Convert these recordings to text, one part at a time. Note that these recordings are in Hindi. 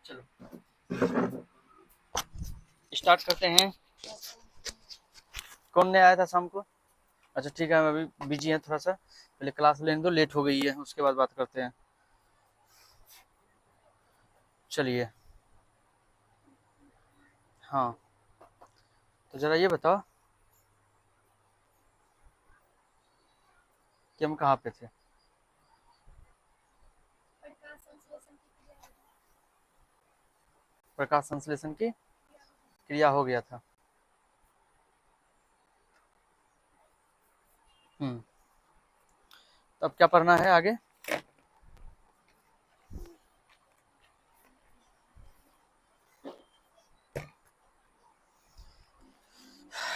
चलो स्टार्ट करते हैं। कौन नहीं आया था शाम को? अच्छा ठीक है, हम अभी बिजी हैं थोड़ा सा, पहले क्लास लेने दो, लेट हो गई है, उसके बाद बात करते हैं। चलिए हाँ, तो ज़रा ये बताओ कि हम कहाँ पे थे। प्रकाश संश्लेषण की क्रिया हो गया था। तो अब क्या पढ़ना है आगे?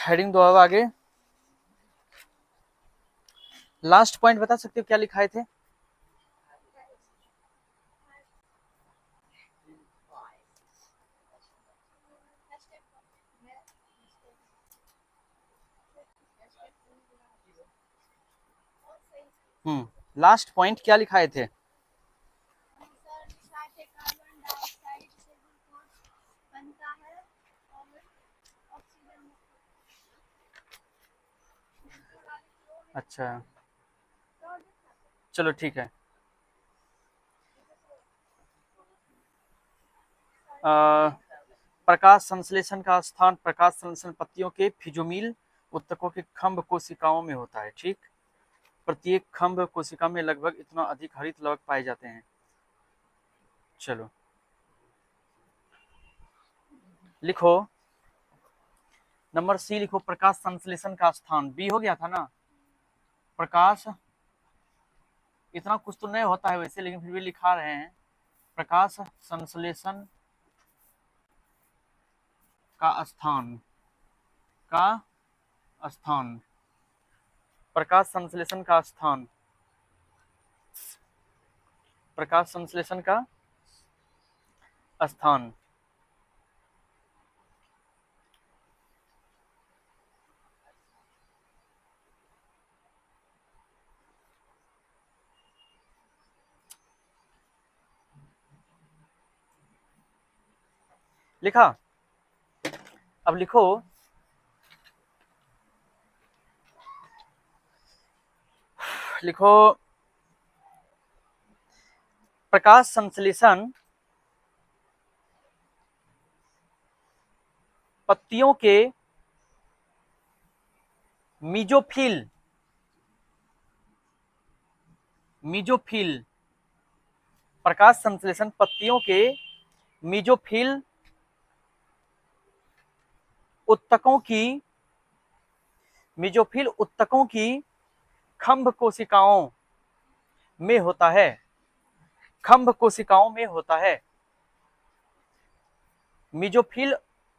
हेडिंग दो अब आगे। लास्ट पॉइंट बता सकते हो क्या लिखाए थे? लास्ट पॉइंट क्या लिखाए थे? अच्छा चलो ठीक है। प्रकाश संश्लेषण का स्थान प्रकाश संश्लेषण पत्तियों के फिजोमिल उत्तकों के खंभ कोशिकाओं में होता है। ठीक, प्रत्येक खंभ कोशिका में लगभग इतना अधिक हरित लवक पाए जाते हैं। चलो लिखो, नंबर सी लिखो, प्रकाश संश्लेषण का स्थान। बी हो गया था ना? प्रकाश इतना कुछ तो नहीं होता है वैसे, लेकिन फिर भी लिखा रहे हैं। प्रकाश संश्लेषण का स्थान, का स्थान, प्रकाश संश्लेषण का स्थान, प्रकाश संश्लेषण का स्थान। लिखा? अब लिखो, लिखो प्रकाश संश्लेषण पत्तियों के मीजोफिल, मीजोफिल, प्रकाश संश्लेषण पत्तियों के मीजोफिल उत्तकों की, मीजोफिल उत्तकों की खंभ कोशिकाओं में होता है। खंभ कोशिकाओं में होता है। मीजोफिल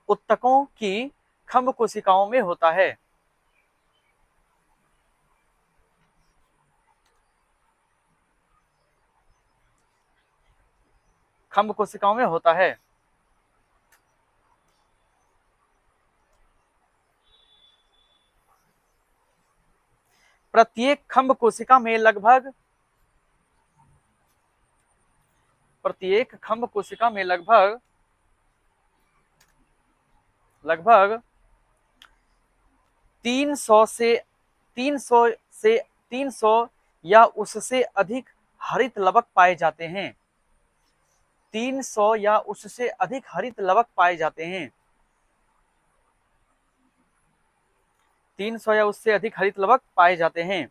उत्तकों की खंभ कोशिकाओं में होता है। खंभ कोशिकाओं में होता है। प्रत्येक खंभ कोशिका में लगभग, प्रत्येक खंभ कोशिका में लगभग 300 से 300 से 300 या उससे अधिक हरित लवक पाए जाते हैं। 300 या उससे अधिक हरित लवक पाए जाते हैं। 300 या उससे अधिक हरित लवक पाए जाते हैं।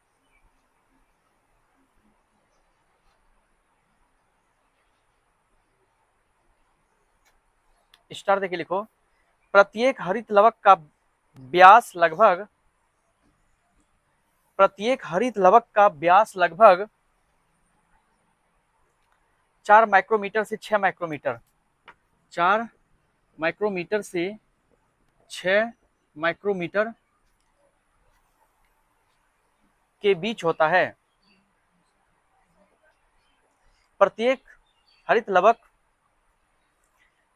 स्टार देके लिखो, प्रत्येक हरित लवक का व्यास लगभग, प्रत्येक हरित लवक का व्यास लगभग 4 माइक्रोमीटर से 6 माइक्रोमीटर, 4 माइक्रोमीटर से 6 माइक्रोमीटर के बीच होता है। प्रत्येक हरित लवक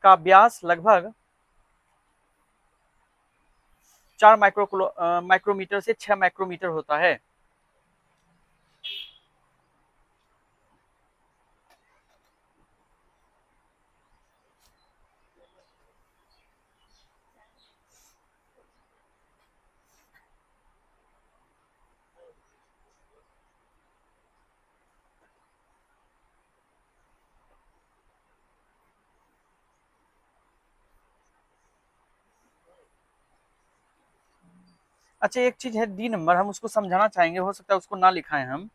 का व्यास लगभग 4 माइक्रोमीटर से 6 माइक्रोमीटर होता है। अच्छा एक चीज है डी नंबर, हम उसको समझाना चाहेंगे, हो सकता है उसको ना लिखाएं हम।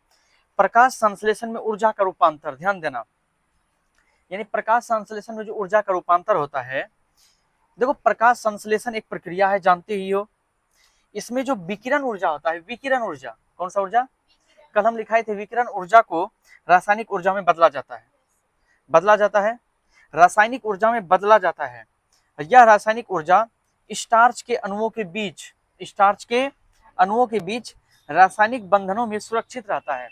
प्रकाश संश्लेषण में ऊर्जा का रूपांतर, ध्यान देना, यानी प्रकाश संश्लेषण में जो ऊर्जा का रूपांतर होता है, देखो प्रकाश संश्लेषण एक प्रक्रिया है, जानते ही हो। इसमें जो विकिरण ऊर्जा होता है, विकिरण ऊर्जा, कौन सा ऊर्जा, कल हम लिखाए थे, विकिरण ऊर्जा को रासायनिक ऊर्जा में बदला जाता है, बदला जाता है, रासायनिक ऊर्जा में बदला जाता है। यह रासायनिक ऊर्जा स्टार्च के अणुओं के बीच, स्टार्च के अणुओं के बीच रासायनिक बंधनों में सुरक्षित रहता है।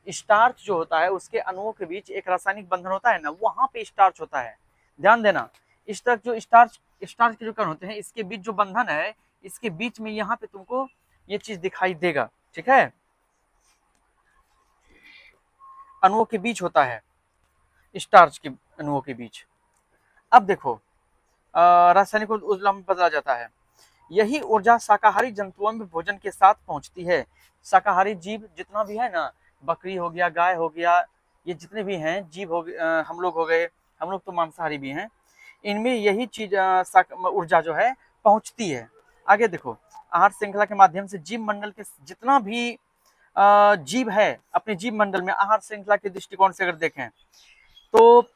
स्टार्च जो होता है उसके अणुओं के बीच एक रासायनिक बंधन होता है ना, वहां पे स्टार्च होता है, ध्यान देना। इस तक जो स्टार्च स्टार्च के जो कण होते हैं, इसके बीच जो बंधन है, इसके बीच में यहाँ पे तुमको ये चीज दिखाई देगा, ठीक है, अणुओं के बीच होता है, स्टार्च के अणुओं के बीच। अब देखो रासायनिक ऊर्जा में बदला जाता है। यही ऊर्जा शाकाहारी जंतुओं में भोजन के साथ पहुंचती है। शाकाहारी जीव जितना भी है ना, बकरी हो गया, गाय हो गया, ये जितने भी हैं जीव हो गए, हम लोग हो गए, हम लोग तो मांसाहारी भी हैं, इनमें यही चीज ऊर्जा जो है पहुंचती है। आगे देखो, आहार श्रृंखला के माध्यम से जीव मंडल के जितना भी जीव है, अपने जीव मंडल में आहार श्रृंखला के दृष्टिकोण से अगर देखें तो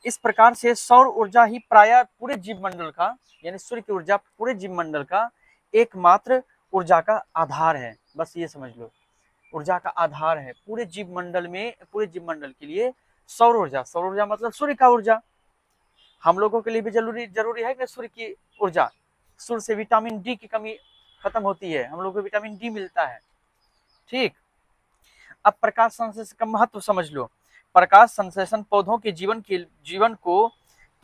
इस प्रकार से सौर ऊर्जा ही प्राय पूरे जीव मंडल का, यानी सूर्य की ऊर्जा पूरे जीव मंडल का एकमात्र ऊर्जा का आधार है। बस ये समझ लो, ऊर्जा का आधार है पूरे जीव मंडल में, पूरे जीव मंडल के लिए सौर ऊर्जा। सौर ऊर्जा मतलब सूर्य का ऊर्जा। हम लोगों के लिए भी जरूरी है कि सूर्य की ऊर्जा, सूर्य से विटामिन डी की कमी खत्म होती है, हम लोग को विटामिन डी मिलता है, ठीक। अब प्रकाश संश्लेषण का महत्व समझ लो। प्रकाश संश्लेषण पौधों के जीवन को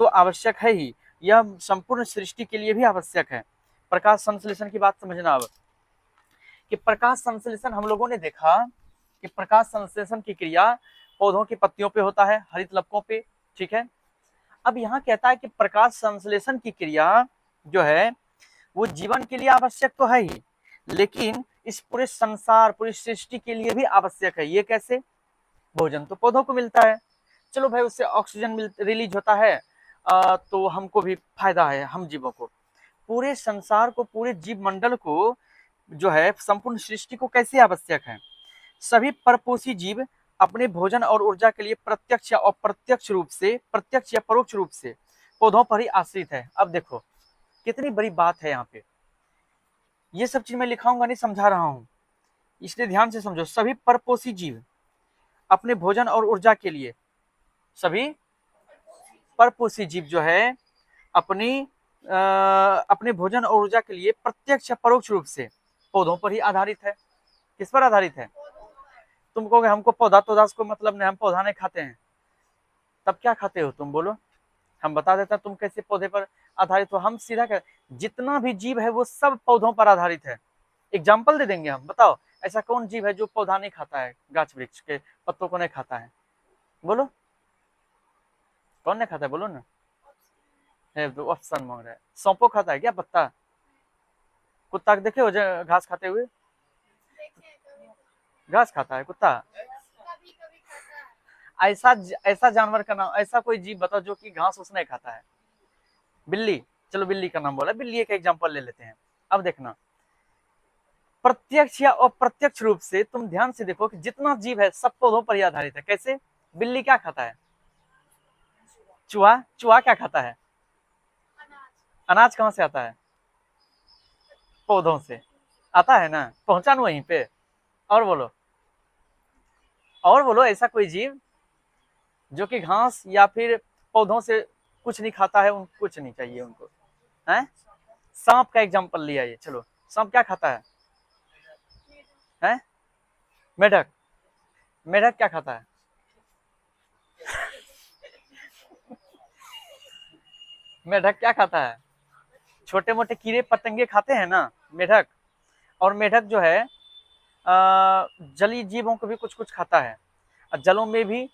तो आवश्यक है ही, यह संपूर्ण सृष्टि के लिए भी आवश्यक है। प्रकाश संश्लेषण की बात समझना अब, कि प्रकाश संश्लेषण हम लोगों ने देखा कि प्रकाश संश्लेषण की क्रिया पौधों की पत्तियों पे होता है, हरित लपकों पे, ठीक है। अब यहाँ कहता है कि प्रकाश संश्लेषण की क्रिया जो है वो जीवन के लिए आवश्यक तो है ही, लेकिन इस पूरे संसार, पूरी सृष्टि के लिए भी आवश्यक है। ये कैसे, भोजन तो पौधों को मिलता है, चलो भाई उससे ऑक्सीजन रिलीज होता है, तो हमको भी फायदा है, हम जीवों को, पूरे संसार को, पूरे जीव मंडल को जो है, संपूर्ण सृष्टि को कैसे आवश्यक है। सभी परपोषी जीव अपने भोजन और ऊर्जा के लिए प्रत्यक्ष या अप्रत्यक्ष रूप से, प्रत्यक्ष या परोक्ष रूप से पौधों पर ही आश्रित है। अब देखो कितनी बड़ी बात है यहाँ पे, ये सब चीज मैं लिखाऊंगा नहीं, समझा रहा हूं, इसलिए ध्यान से समझो। सभी परपोषी जीव अपने भोजन और ऊर्जा के लिए, सभी परपोषी जीव जो है अपने भोजन और ऊर्जा के लिए प्रत्यक्ष या परोक्ष रूप से पौधों पर ही आधारित है। किस पर आधारित है, तुम कहोगे हमको पौधा तौधा को मतलब नहीं, हम पौधा नहीं खाते हैं, तब क्या खाते हो तुम, बोलो, हम बता देते हैं तुम कैसे पौधे पर आधारित हो। हम सीधा कर, जितना भी जीव है वो सब पौधों पर आधारित है। एग्जाम्पल दे देंगे हम, बताओ ऐसा कौन जीव है जो पौधा नहीं खाता है, गाछ वृक्ष के पत्तों को नहीं खाता है, बोलो कौन नहीं खाता है, बोलो ना, है तो ऑप्शन मांग रहा है। सौंपो खाता है क्या पत्ता, कुत्ता देखे हो घास खाते हुए, घास खाता है कुत्ता, ऐसा ऐसा जानवर का नाम, ऐसा कोई जीव बताओ जो कि घास उसने खाता है, बिल्ली, चलो बिल्ली का नाम बोला, बिल्ली एक एग्जांपल ले लेते हैं। अब देखना, प्रत्यक्ष या अप्रत्यक्ष रूप से तुम ध्यान से देखो कि जितना जीव है सब पौधों पर ही आधारित है। कैसे, बिल्ली क्या खाता है, चूहा, चूहा क्या खाता है, अनाज कहां से आता है, पौधों से आता है ना, पहुंचा ना वहीं पे। और बोलो, और बोलो ऐसा कोई जीव जो कि घास या फिर पौधों से कुछ नहीं खाता है, उनको कुछ नहीं चाहिए उनको, है। सांप का एग्जांपल लिया ये, चलो सांप क्या खाता है, मेढक, मेढक क्या खाता है, मेढक क्या खाता है, छोटे मोटे कीड़े पतंगे खाते हैं ना मेढक। और मेढक जो है जलीय जीवों को भी कुछ कुछ खाता है, और जलों में भी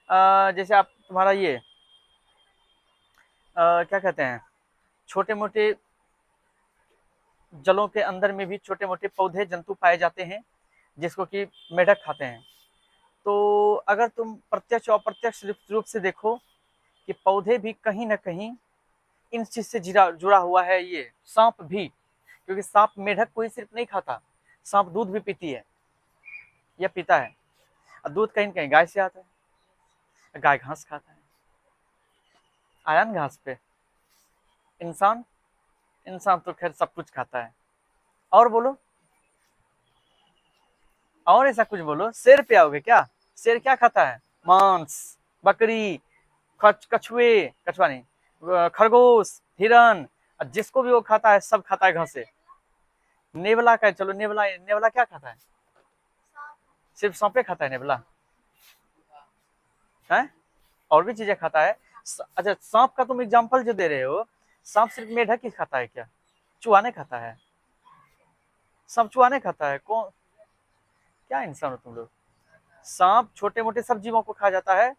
जैसे आप तुम्हारा ये क्या कहते हैं, छोटे मोटे जलों के अंदर में भी छोटे मोटे पौधे जंतु पाए जाते हैं जिसको कि मेढक खाते हैं। तो अगर तुम प्रत्यक्ष और अप्रत्यक्ष रूप से देखो कि पौधे भी कहीं ना कहीं इन चीज से जुड़ा हुआ है, ये सांप भी, क्योंकि सांप मेढक को ही सिर्फ नहीं खाता, सांप दूध भी पीती है या पीता है। और दूध कहीं कहीं गाय से आता है, गाय घास खाता है, आया ना घास पे। इंसान, इंसान तो खैर सब कुछ खाता है। और बोलो, और ऐसा कुछ बोलो। शेर पे आओगे क्या? शेर क्या खाता है? मांस, बकरी, कछुए, कछुआ नहीं, खरगोश, हिरन, जिसको भी वो खाता है सब खाता है घासे। नेवला का, चलो नेवला, नेवला क्या खाता है? सिर्फ सांपे खाता है नेवला है? और भी चीजें खाता है। अच्छा, सांप का तुम एग्जांपल जो दे रहे हो, सांप सिर्फ मेढक ही खाता है क्या? चूहा नहीं खाता है? सांप चूहा नहीं खाता है? कौन, क्या इंसान हो तुम लोग। सांप छोटे मोटे सब जीवों को खा जाता है,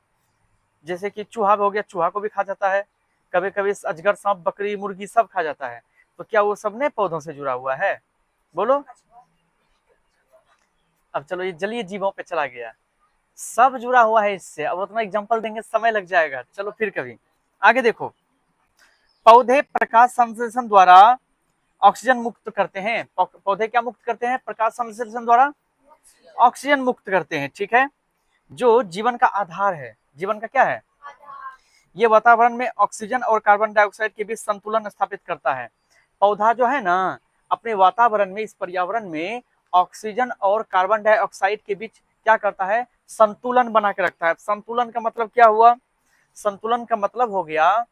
जैसे कि चूहा हो गया, चूहा को भी खा जाता है, कभी कभी अजगर सांप, बकरी, मुर्गी सब खा जाता है। तो क्या वो सब ने पौधों से जुड़ा हुआ है? बोलो। अब चलो ये जलीय जीवों पे चला गया, सब जुड़ा हुआ है इससे। अब उतना एग्जांपल देंगे समय लग जाएगा, चलो फिर कभी आगे देखो। पौधे प्रकाश संश्लेषण द्वारा ऑक्सीजन मुक्त करते हैं। पौधे क्या मुक्त करते हैं? प्रकाश संश्लेषण द्वारा ऑक्सीजन मुक्त करते हैं, ठीक है, जो जीवन का आधार है। जीवन का क्या है? ये वातावरण में ऑक्सीजन और कार्बन डाइऑक्साइड के बीच संतुलन स्थापित करता है। पौधा जो है ना, अपने वातावरण में, इस पर्यावरण में ऑक्सीजन और कार्बन डाइऑक्साइड के बीच क्या करता है? संतुलन बना के रखता है। संतुलन का मतलब क्या हुआ? संतुलन का मतलब हो गया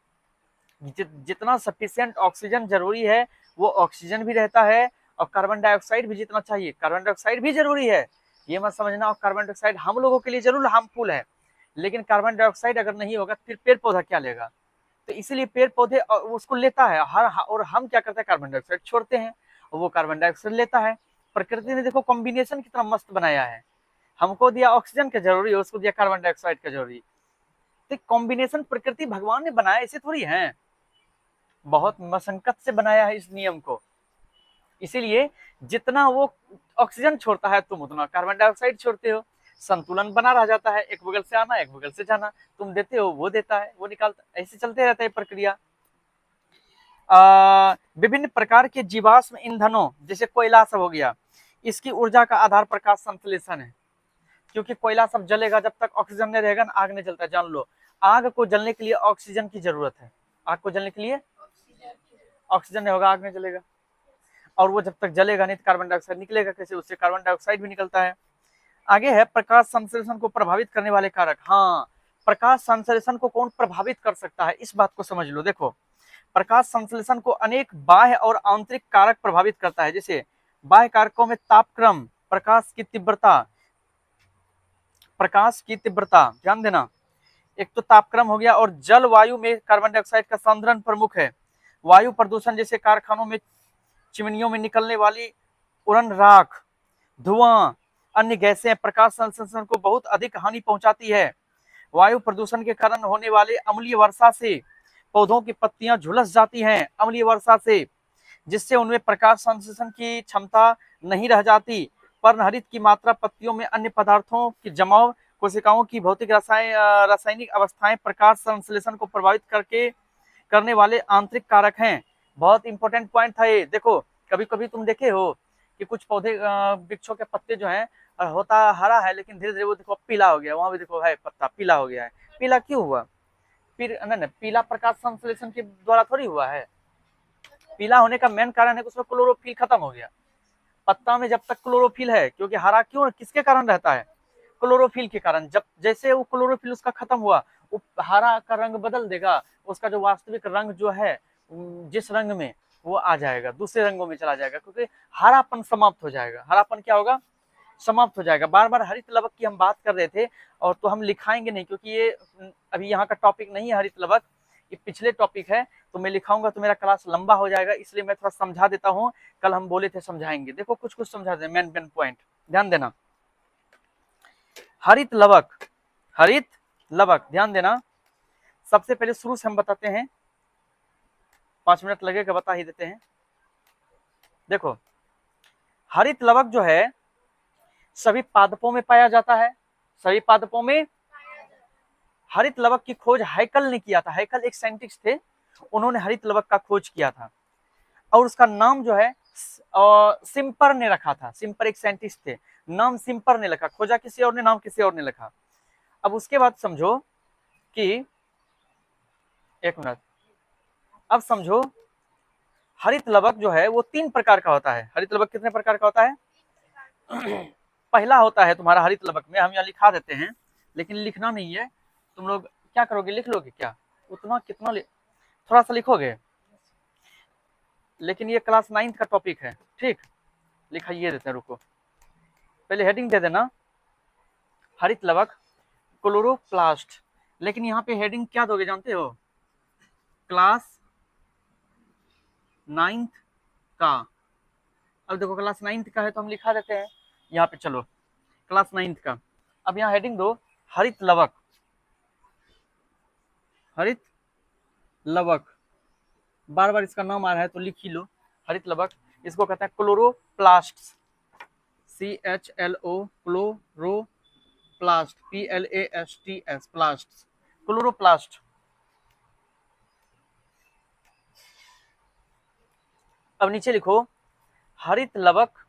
जितना सफिशिएंट ऑक्सीजन जरूरी है वो ऑक्सीजन भी रहता है, और कार्बन डाइऑक्साइड भी जितना चाहिए कार्बन डाइऑक्साइड भी जरूरी है। ये मत समझना कार्बन डाइऑक्साइड हम लोगों के लिए जरूर हार्मफुल है, लेकिन कार्बन डाइऑक्साइड अगर नहीं होगा फिर पेड़ पौधा क्या लेगा? तो इसीलिए पेड़ पौधे उसको लेता है हर, और हम क्या करते हैं? कार्बन डाइऑक्साइड छोड़ते हैं और वो कार्बन डाइऑक्साइड लेता है। प्रकृति ने देखो कॉम्बिनेशन कितना मस्त बनाया है, हमको दिया ऑक्सीजन का जरूरी, उसको दिया कार्बन डाइऑक्साइड का जरूरी। तो कॉम्बिनेशन प्रकृति भगवान ने बनाया, ऐसे थोड़ी है, बहुत मशक्कत से बनाया है इस नियम को। इसीलिए जितना वो ऑक्सीजन छोड़ता है तुम उतना कार्बन डाइऑक्साइड छोड़ते हो, संतुलन बना रह जाता है, एक बगल से आना एक बगल से जाना, तुम देते हो वो देता है, वो निकालता, ऐसे चलते रहता है प्रक्रिया। विभिन्न प्रकार के जीवाश्म ईंधनों जैसे कोयला सब हो गया, इसकी ऊर्जा का आधार प्रकाश संश्लेषण है। क्योंकि कोयला सब जलेगा, जब तक ऑक्सीजन नहीं रहेगा ना आग नहीं जलता। जान लो, आग को जलने के लिए ऑक्सीजन की जरूरत है। आग को जलने के लिए ऑक्सीजन नहीं होगा आग नहीं जलेगा, और वो जब तक जलेगा नहीं तो कार्बन डाइऑक्साइड निकलेगा कैसे? उससे कार्बन डाइऑक्साइड भी निकलता है। आगे है प्रकाश संश्लेषण को प्रभावित करने वाले कारक। हाँ, प्रकाश संश्लेषण को कौन प्रभावित कर सकता है, इस बात को समझ लो। देखो, प्रकाश संश्लेषण को अनेक बाह्य और आंतरिक कारक प्रभावित करता है। जैसे बाह्य कारकों में तापक्रम, प्रकाश की तीव्रता, प्रकाश की तीव्रता ध्यान देना, एक तो तापक्रम हो गया, और जल वायु में कार्बन डाइऑक्साइड का सांद्रण प्रमुख है। वायु प्रदूषण जैसे कारखानों में चिमनियों में निकलने वाली उड़न राख, धुआं, अन्य गैसें प्रकाश संश्लेषण को बहुत अधिक हानि पहुंचाती है। वायु प्रदूषण के कारण होने वाले अम्लीय वर्षा से पौधों की पत्तियां झुलस जाती हैं, अम्लीय वर्षा से, जिससे उनमें प्रकाश संश्लेषण की क्षमता नहीं रह जाती। पर्णहरित की मात्रा, पत्तियों में अन्य पदार्थों की जमाव, कोशिकाओं की भौतिक रासायनिक अवस्थाएं प्रकाश संश्लेषण को प्रभावित करने वाले आंतरिक कारक हैं। बहुत इंपॉर्टेंट पॉइंट था ये। देखो, कभी कभी तुम देखे हो कि कुछ पौधे वृक्षों के पत्ते जो हैं होता हरा है, लेकिन धीरे धीरे वो देखो पीला हो गया, वहां भी देखो है पत्ता पीला हो गया है। पीला क्यों हुआ? फिर नहीं, पीला प्रकाश संश्लेषण के द्वारा थोड़ी हुआ है। पीला होने का मेन कारण है कि उसमें क्लोरोफिल खत्म हो गया। पत्ता में जब तक क्लोरोफिल है, क्योंकि हरा क्यों किसके कारण रहता है? क्लोरोफिल के कारण। जब जैसे वो क्लोरोफिल उसका खत्म हुआ, वो हरा का रंग बदल देगा, उसका जो वास्तविक रंग जो है जिस रंग में, वो आ जाएगा, दूसरे रंगों में चला जाएगा, क्योंकि हरापन समाप्त हो जाएगा। हरापन क्या होगा? समाप्त हो जाएगा। बार बार हरित लवक की हम बात कर रहे थे, और तो हम लिखाएंगे नहीं, क्योंकि ये अभी यहाँ का टॉपिक नहीं है हरित लवक, ये पिछले टॉपिक है। तो मैं लिखाऊंगा तो मेरा क्लास लंबा हो जाएगा, इसलिए मैं थोड़ा समझा देता हूँ। कल हम बोले थे समझाएंगे, देखो कुछ कुछ समझा दे, मेन मेन पॉइंट ध्यान देना। हरित लवक, हरित लवक ध्यान देना। सबसे पहले शुरू से हम बताते हैं, 5 मिनट लगेगा, बता ही देते हैं। देखो, हरित लवक जो है सभी पादपों में पाया जाता है, सभी पादपों में। हरित लवक की खोज हैकल ने किया था। हैकल एक साइंटिस्ट थे, उन्होंने हरित लवक का खोज किया था, और उसका नाम जो है और सिम्पर ने रखा था। सिम्पर एक साइंटिस्ट थे, नाम सिम्पर ने लिखा, खोजा किसी और ने, नाम किसी और ने लिखा। अब उसके बाद समझो कि, एक मिनट, अब समझो हरित लवक जो है वो 3 प्रकार का होता है। हरित लवक कितने प्रकार का होता है? पहला होता है तुम्हारा हरित लवक में, हम यहाँ लिखा देते हैं लेकिन लिखना नहीं है, तुम लोग क्या करोगे, लिख लोगे क्या? उतना कितना थोड़ा सा लिखोगे, लेकिन ये क्लास 9th का टॉपिक है, ठीक। लिखाइए देते हैं, रुको, पहले हेडिंग दे देना, हरित लवक क्लोरोप्लास्ट। लेकिन यहाँ पे हेडिंग क्या दोगे जानते हो? क्लास 9th का। अब देखो क्लास 9th का है तो हम लिखा देते हैं यहाँ पे, चलो क्लास 9th का। अब यहाँ हेडिंग दो हरित लवक, हरित लवक, बार बार इसका नाम आ रहा है तो लिख ही लो, हरित लवक। इसको कहते हैं chloroplast, CHLO, chloroplast, PLASTS, प्लास्ट, chloroplast. अब नीचे लिखो हरित लवक,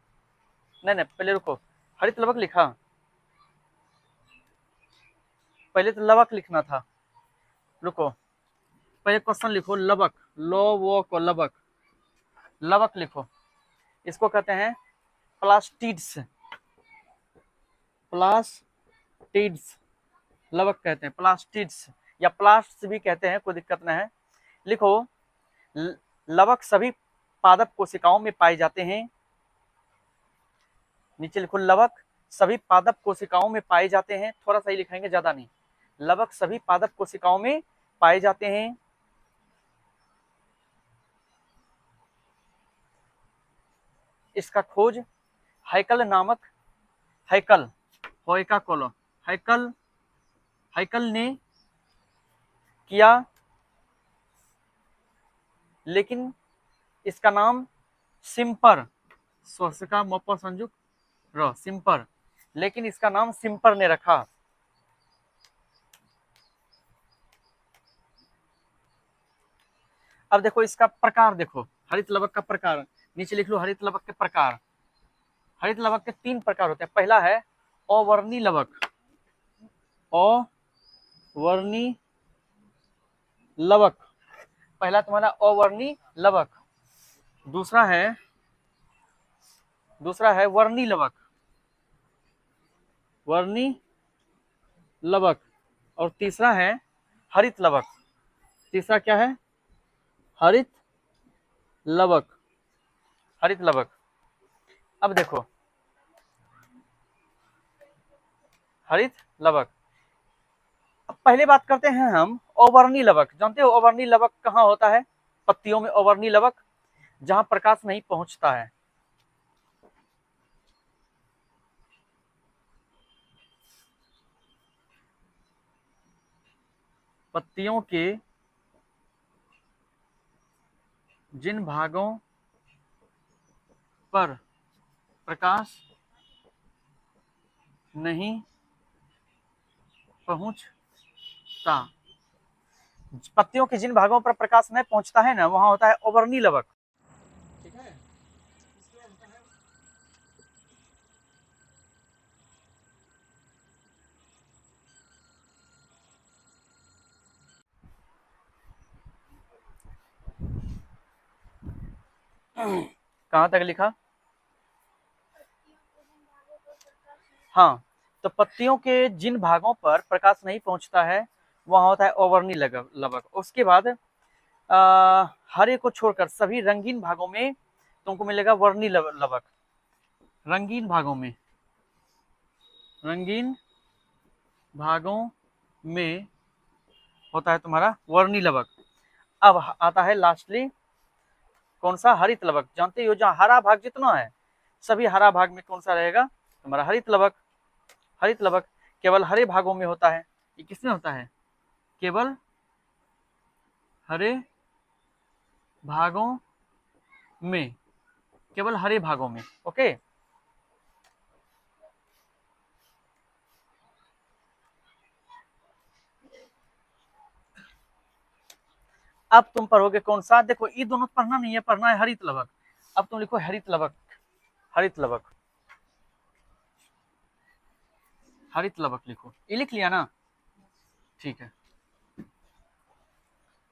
नहीं पहले रुको, हरित लवक लिखा, पहले तो लवक लिखना था, रुको, पहले क्वेश्चन लिखो लवक, लो वो को लवक, लवक लिखो। इसको कहते हैं प्लास्टिड्स, प्लास्टिड्स लवक कहते हैं, प्लास्टिड्स या प्लास्ट भी कहते हैं, कोई दिक्कत नहीं है। लिखो लवक सभी पादप कोशिकाओं में पाए जाते हैं। नीचे लिखो लवक सभी पादप कोशिकाओं में पाए जाते हैं, थोड़ा सा ही लिखाएंगे, ज्यादा नहीं। लवक सभी पादप कोशिकाओं में पाए जाते हैं। इसका खोज हैकल नामक, हैकल, होइका कोलो, हैकल, हैकल ने किया, लेकिन इसका नाम सिम्पर, स्वस्तिका मोपो संजुक रो, सिम्पर, लेकिन इसका नाम सिम्पर ने रखा। अब देखो इसका प्रकार, देखो हरित लवक का प्रकार, नीचे लिख लो हरित लवक के प्रकार। हरित लवक के 3 प्रकार होते हैं। पहला है अवर्णी लवक, अवर्णी लवक, पहला तुम्हारा अवर्णी लवक। दूसरा है वर्णी लवक, वर्णी लवक। और तीसरा है हरित लवक। तीसरा क्या है? हरित लवक, हरित लवक। अब देखो हरित लवक, अब पहले बात करते हैं हम अवर्णी लवक। जानते हो अवर्णी लवक कहाँ होता है? पत्तियों में अवर्णी लवक, जहां प्रकाश नहीं पहुंचता है। पत्तियों के जिन भागों पर प्रकाश नहीं पहुंचता, पत्तियों के जिन भागों पर प्रकाश नहीं पहुंचता है ना, वहां होता है अवर्णी लवक। ठीक है, कहां तक लिखा? हाँ, तो पत्तियों के जिन भागों पर प्रकाश नहीं पहुंचता है वहां होता है अवर्णी लवक। उसके बाद हरे को छोड़कर सभी रंगीन भागों में तुमको मिलेगा वर्णी लवक। रंगीन भागों में, रंगीन भागों में होता है तुम्हारा वर्णी लवक। अब आता है लास्टली कौन सा? हरित लवक। जानते हो जहाँ हरा भाग जितना है सभी हरा भाग में कौन सा रहेगा? तुम्हारा हरित लवक। हरित लवक केवल हरे भागों में होता है। ये किसमें होता है? केवल हरे भागों में, केवल हरे भागों में। ओके, अब तुम पढ़ोगे कौन सा? देखो ये दोनों पढ़ना नहीं है, पढ़ना है हरित लवक। अब तुम लिखो हरित लवक। हरित लवक, हरित लवक लिखो। ये लिख लिया ना, ठीक है।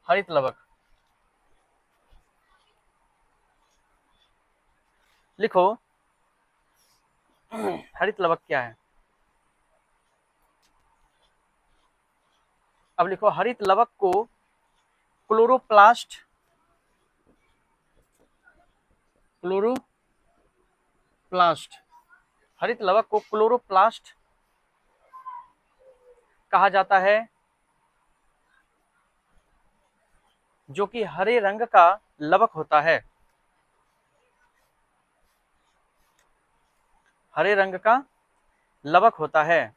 हरित लवक लिखो। हरित लवक क्या है? अब लिखो हरित लवक को क्लोरोप्लास्ट, क्लोरोप्लास्ट, हरित लवक को क्लोरोप्लास्ट कहा जाता है, जो कि हरे रंग का लवक होता है। हरे रंग का लवक होता है।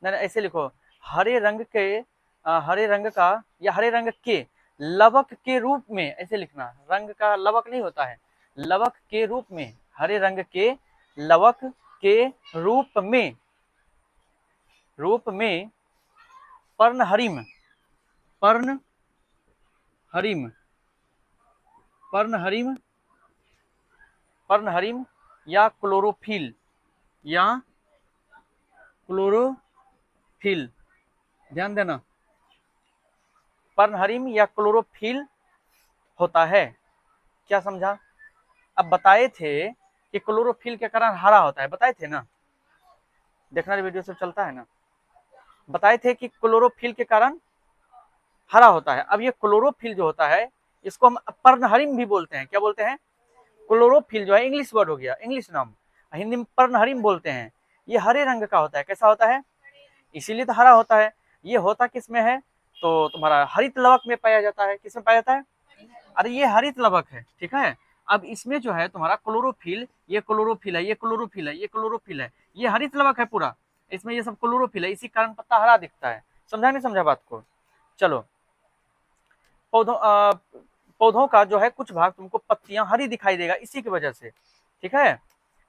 नहीं, ऐसे लिखो, हरे रंग के हरे रंग का या हरे रंग के लवक के रूप में, ऐसे लिखना। रंग का लवक नहीं होता है, लवक के रूप में, हरे रंग के लवक के रूप में, रूप में पर्णहरिम, पर्णहरिम, पर्णहरिम, पर्णहरिम या क्लोरोफिल, या क्लोरोफिल, ध्यान देना, पर्णहरिम या क्लोरोफिल होता है। क्या समझा? अब बताए थे कि क्लोरोफिल के कारण हरा होता है, बताए थे ना, देखना वीडियो सब चलता है ना। बताए थे कि क्लोरोफिल के कारण हरा होता है। अब ये क्लोरोफिल जो होता है, इसको हम पर्णहरिम भी बोलते हैं। क्या बोलते हैं? क्लोरोफिल जो है इंग्लिश वर्ड हो गया, इंग्लिश नाम, हिंदी में पर्णहरिम बोलते हैं। ये हरे रंग का होता है। कैसा होता है? इसीलिए तो हरा होता है। ये होता किसमें है? तो तुम्हारा हरित लवक में पाया जाता है। किसमें पाया जाता है? अरे ये हरित लवक है, ठीक है। अब इसमें जो है तुम्हारा क्लोरोफिल, ये क्लोरोफिल है, ये क्लोरोफिल है, ये क्लोरोफिल है, ये हरित लवक है पूरा, इसमें ये सब क्लोरोफिल है, इसी कारण पत्ता हरा दिखता है। समझा नहीं समझा बात को? चलो, पौधों पौधों का जो है कुछ भाग तुमको पत्तियां हरी दिखाई देगा इसी की वजह से, ठीक है,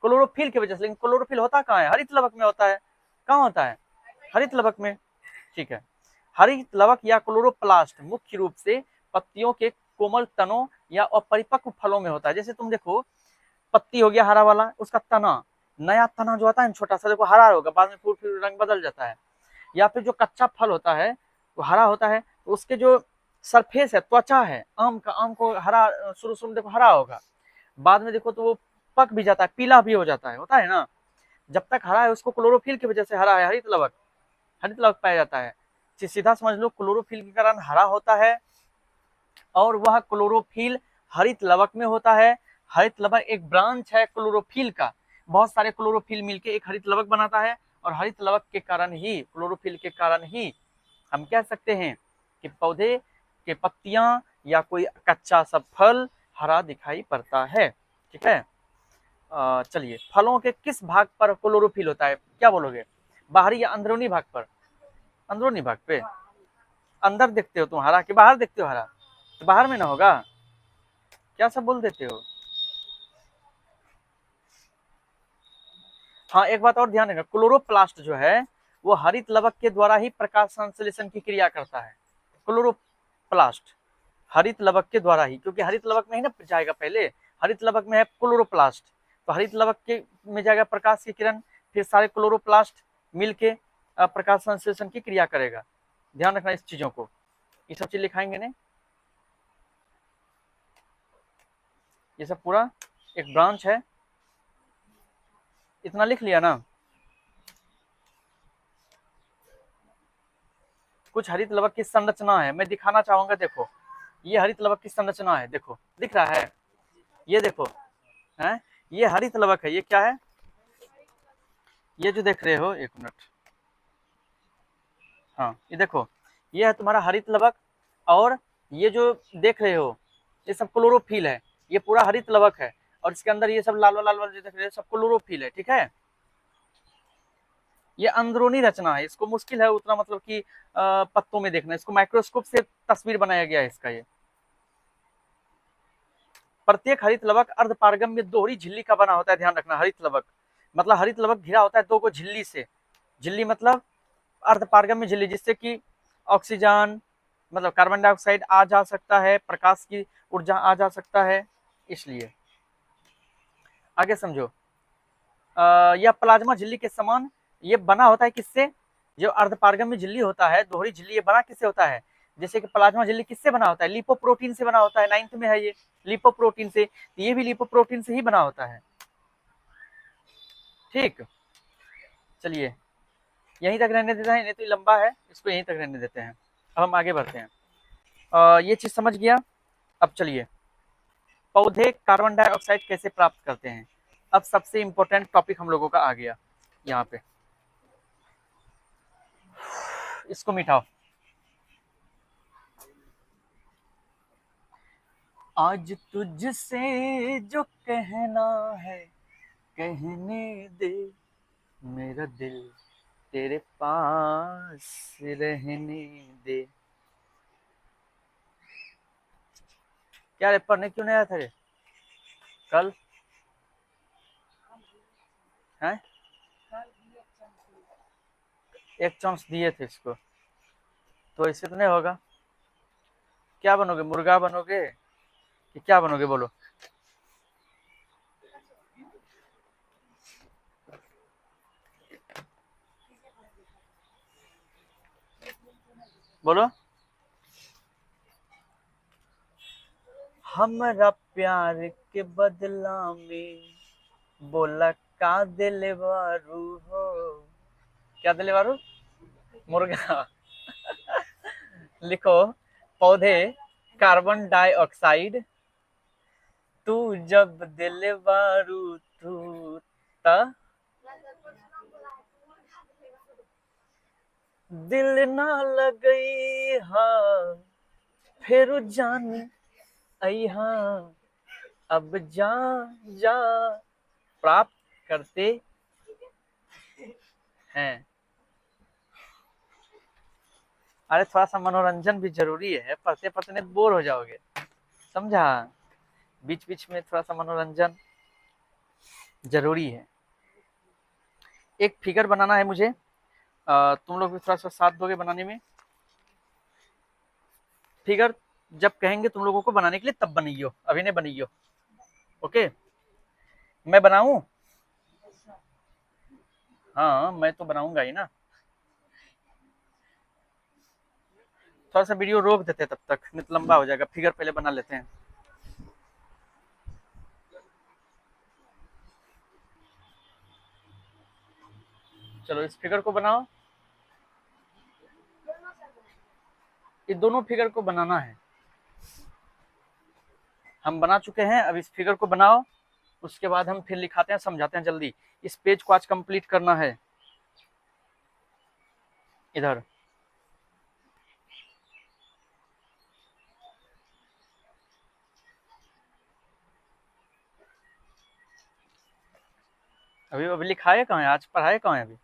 क्लोरोफिल की वजह से। लेकिन क्लोरोफिल होता कहाँ है? हरित लवक में होता है। कहाँ होता है? हरित लवक में, ठीक है। हरित लवक या क्लोरोप्लास्ट मुख्य रूप से पत्तियों के कोमल तनों या अपरिपक्व फलों में होता है। जैसे तुम देखो, पत्ती हो गया हरा वाला, उसका तना, नया तना जो आता है छोटा सा, देखो हरा होगा, बाद में फूल फिर रंग बदल जाता है। या फिर जो कच्चा फल होता है वो हरा होता है, तो उसके जो सरफेस है, त्वचा है आम का, आम को हरा शुरू शुरू में देखो हरा होगा, बाद में देखो तो वो पक भी जाता है, पीला भी हो जाता है, होता है ना। जब तक हरा है उसको क्लोरोफिल की वजह से हरा है, हरित लवक, हरित लवक पाया जाता है। सीधा समझ लो, क्लोरोफिल के कारण हरा होता है, और वह क्लोरोफिल हरित लवक में होता है। हरित लवक एक ब्रांच है क्लोरोफिल का, बहुत सारे क्लोरोफिल मिलके एक हरित लवक बनाता है, और हरित लवक के कारण ही, क्लोरोफिल के कारण ही हम कह सकते हैं कि पौधे के पत्तियां या कोई कच्चा सा फल हरा दिखाई पड़ता है, ठीक है। चलिए, फलों के किस भाग पर क्लोरोफिल होता है? क्या बोलोगे, बाहरी या अंदरूनी भाग पर? अंदरूनी भाग पे। अंदर देखते हो तुम हरा कि बाहर देखते हो हरा? तो बाहर में ना होगा, क्या सब बोल देते हो। हाँ, एक बात और ध्यान रखना, क्लोरोप्लास्ट जो है वो हरित लवक के द्वारा ही प्रकाश संश्लेषण की क्रिया करता है। क्लोरोप्लास्ट हरित लवक के द्वारा ही, क्योंकि हरित लवक में ही ना जाएगा पहले, हरित लवक में है क्लोरोप्लास्ट, तो हरित लवक के में जाएगा प्रकाश की किरण, फिर सारे क्लोरोप्लास्ट मिलके प्रकाश संश्लेषण की क्रिया करेगा। ध्यान रखना इस चीजों को, ये सब चीज लिखाएंगे नहीं, ये सब पूरा एक ब्रांच है। इतना लिख लिया ना। कुछ हरित लवक की संरचना है, मैं दिखाना चाहूंगा। देखो, ये हरित लवक की संरचना है, देखो दिख रहा है, ये देखो है, ये हरित लवक है। ये क्या है? ये जो देख रहे हो, एक मिनट, हाँ ये देखो, ये है तुम्हारा हरित लवक, और ये जो देख रहे हो ये सब क्लोरोफिल है, ये पूरा हरित लवक है, और इसके अंदर ये सब लाल लाल जो देख रहे हो सब क्लोरोफिल है, ठीक है। ये अंदरूनी रचना है, इसको मुश्किल है उतना मतलब कि पत्तों में देखना, इसको माइक्रोस्कोप से तस्वीर बनाया गया है इसका। ये प्रत्येक हरित लवक अर्धपारगम्य दोहरी झिल्ली का बना होता है। ध्यान रखना, हरित लवक मतलब हरित लवक घिरा होता है दो को झिल्ली से। झिल्ली मतलब अर्धपारगम्य झिल्ली, जिससे कि ऑक्सीजन, मतलब कार्बन डाइऑक्साइड आ जा सकता है, प्रकाश की ऊर्जा आ जा सकता है, इसलिए। आगे समझो, यह प्लाज्मा झिल्ली के समान ये बना होता है किससे? जो अर्धपारगम्य झिल्ली होता है, दोहरी झिल्ली, ये बना किससे होता है? जैसे कि प्लाज्मा झिल्ली किससे बना होता है? लिपोप्रोटीन से बना होता है। 9th में है ये, लिपोप्रोटीन से। ये भी लिपोप्रोटीन से ही बना होता है। ठीक, चलिए यहीं तक रहने देते हैं, नहीं तो लंबा है, इसको यहीं तक रहने देते हैं। अब हम आगे बढ़ते हैं। ये चीज समझ गया। अब चलिए, पौधे कार्बन डाइऑक्साइड कैसे प्राप्त करते हैं? अब सबसे इंपॉर्टेंट टॉपिक हम लोगों का आ गया यहाँ पे। इसको मिटाओ। आज तुझसे जो कहना है कहने दे, मेरा दिल तेरे पास रहने दे। क्या रे, पढ़ने क्यों नहीं आया था रे कल? हैं? एक चांस दिए थे इसको, तो ऐसे तो नहीं होगा। क्या बनोगे, मुर्गा बनोगे कि क्या बनोगे, बोलो? बोलो। हमरा प्यार के बदला में बोला का दिलवारू हो। क्या दिलवारू? मुर्गा। लिखो, पौधे कार्बन डाइऑक्साइड तू जब दिलवारू तू ता दिल ना लगई हाँ, फिर जान आई हाँ, अब जा जा प्राप्त करते हैं। अरे थोड़ा सा मनोरंजन भी जरूरी है, पढ़ते पढ़ते नहीं बोर हो जाओगे, समझा? बीच बीच में थोड़ा सा मनोरंजन जरूरी है। एक फिगर बनाना है मुझे, तुम लोग भी थोड़ा सा साथ दोगे बनाने में। फिगर जब कहेंगे तुम लोगों को बनाने के लिए तब बनाइयो, अभी नहीं बनाइयो। ओके, मैं बनाऊं? हाँ मैं तो बनाऊंगा ही ना। थोड़ा सा वीडियो रोक देते हैं तब तक, नहीं तो लंबा हो जाएगा। फिगर पहले बना लेते हैं। चलो इस फिगर को बनाओ। ये दोनों फिगर को बनाना है, हम बना चुके हैं। अब इस फिगर को बनाओ, उसके बाद हम फिर लिखाते हैं, समझाते हैं जल्दी। इस पेज को आज कंप्लीट करना है। इधर अभी अभी लिखाए कहाँ है, आज पढ़ाए कहाँ है अभी?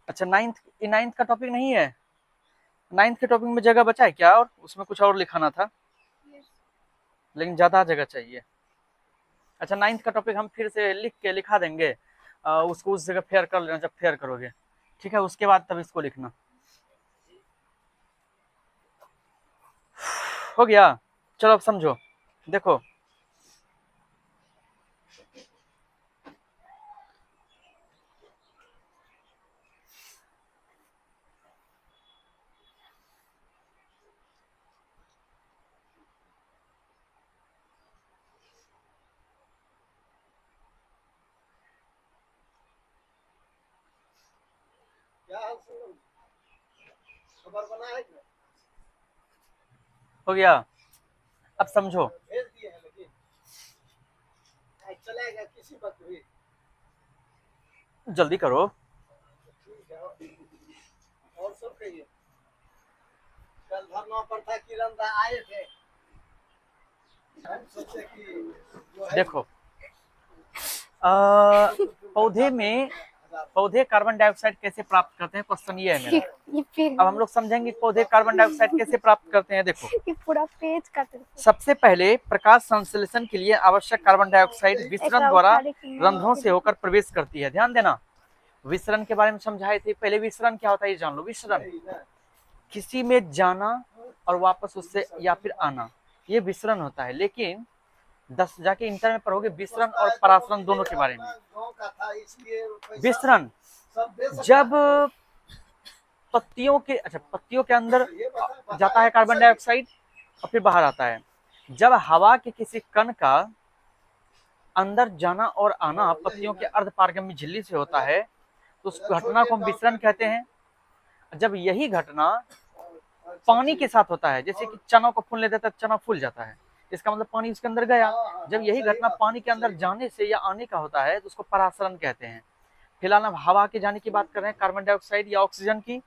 अच्छा, नाइन्थ का टॉपिक नहीं है? 9th के टॉपिक में जगह बचा है क्या? और उसमें कुछ और लिखाना था, लेकिन ज्यादा जगह चाहिए। अच्छा, 9th का टॉपिक हम फिर से लिख के लिखा देंगे, उसको उस जगह फेयर कर लेना जब फेयर करोगे, ठीक है? उसके बाद तब इसको लिखना। हो गया? चलो अब समझो, देखो खबर बना है क्या? हो गया। अब समझो, भेज दिए हैं लेकिन चलेगा किसी वक्त भी। जल्दी करो। ठीक है और सब कहिए। कल धरना पर था किरण दा आए थे, हम सोचे कि जो है देखो पौधे कार्बन डाइऑक्साइड कैसे प्राप्त करते हैं, क्वेश्चन ये है मेरा। अब हम लोग समझेंगे पौधे कार्बन डाइऑक्साइड कैसे प्राप्त करते हैं। देखो ये पूरा पेज काट सबसे पहले प्रकाश संश्लेषण के लिए आवश्यक कार्बन डाइऑक्साइड विसरण द्वारा रंध्रों से होकर प्रवेश करती है। ध्यान देना, विसरण के बारे में समझाए थे पहले। विसरण क्या होता है ये जान लो। विसरण किसी में जाना और वापस उससे या फिर आना, ये विसरण होता है। लेकिन 10 जाके इंटर में पढ़ोगे विसरण और परासरण दोनों के बारे में। विसरण जब पत्तियों के अंदर जाता है कार्बन डाइऑक्साइड और फिर बाहर आता है। जब हवा के किसी कण का अंदर जाना और आना पत्तियों के अर्धपारगम्य झिल्ली से होता है तो उस घटना को हम विसरण कहते हैं। जब यही घटना पानी के साथ होता है, जैसे कि चना को फूल लेते तो चना फूल जाता है, इसका मतलब पानी उसके अंदर गया। जब यही घटना पानी के अंदर जाने से या आने का होता है तो उसको परासरण कहते हैं। फिलहाल हम हवा के जाने की बात कर रहे हैं, कार्बन डाइऑक्साइड या ऑक्सीजन की,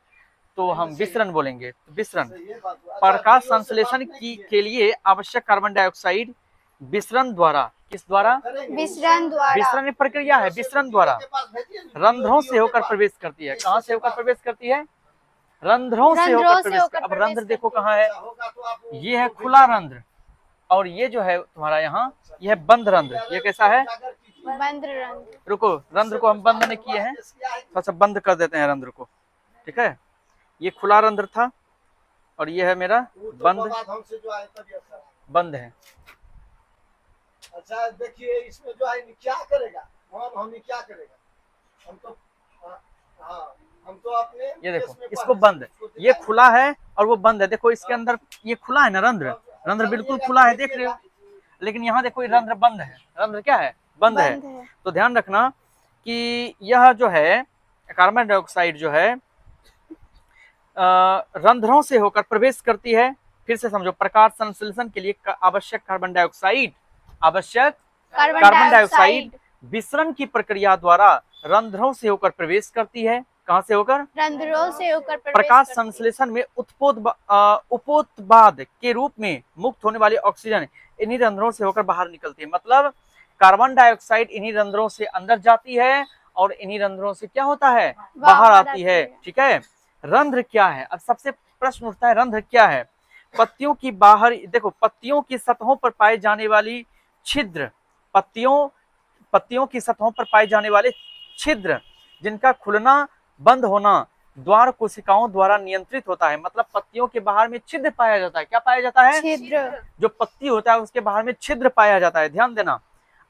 तो हम विसरण बोलेंगे। विसरण प्रकाश संश्लेषण के लिए आवश्यक कार्बन डाइऑक्साइड विसरण द्वारा, किस द्वारा? विसरण प्रक्रिया है, विसरण द्वारा रंध्रों से होकर प्रवेश करती है। कहाँ से होकर प्रवेश करती है? रंध्रों से होकर प्रवेश। अब रंध्र देखो कहाँ है, ये है खुला रंध्र और ये जो है तुम्हारा यहाँ यह है बंद रंध्र। ये कैसा है? बंद रंध्र। रुको, रंध्र को हम बंद नहीं किए हैं, थोड़ा सा बंद कर देते हैं रंध्र को। ठीक है, ये खुला रंध्र था और ये है मेरा बंद है। अच्छा देखिए इसमें जो है क्या करेगा, हम क्या करेगा, हम तो हम तो अपने ये देखो इसको बंद, ये खुला है और वो बंद है। देखो इसके अंदर ये खुला है ना, रंध्र बिल्कुल खुला है, देख रहे हो। लेकिन यहाँ देखो रंध्र बंद है। रंध्र क्या है? बंद है। तो ध्यान रखना कि यह जो है कार्बन डाइऑक्साइड जो है रंध्रों से होकर प्रवेश करती है। फिर से समझो, प्रकाश संश्लेषण के लिए आवश्यक कार्बन डाइऑक्साइड विसरण की प्रक्रिया द्वारा रंध्रों से होकर प्रवेश करती है। कहां से होकर? रंध्रों से होकर प्रकाश संश्लेषण में उपोत्पाद के रूप में मुक्त होने वाली ऑक्सीजन इन्हीं रंध्रों से होकर बाहर निकलती है। मतलब कार्बन डाइऑक्साइड इन्हीं रंध्रों से अंदर जाती है और इन्हीं रंध्रों से क्या होता है? बाहर आती है। ठीक है, रंध्र क्या है? अब सबसे प्रश्न उठता है रंध्र क्या है? पत्तियों की बाहर देखो, पत्तियों की सतहों पर पाए जाने वाली छिद्र, पत्तियों की सतहों पर पाए जाने वाले छिद्र जिनका खुलना बंद होना द्वार कोशिकाओं द्वारा नियंत्रित होता है। मतलब पत्तियों के बाहर में छिद्र पाया जाता है। क्या पाया जाता है? छिद्र। जो पत्ती होता है उसके बाहर में छिद्र पाया जाता है, ध्यान देना।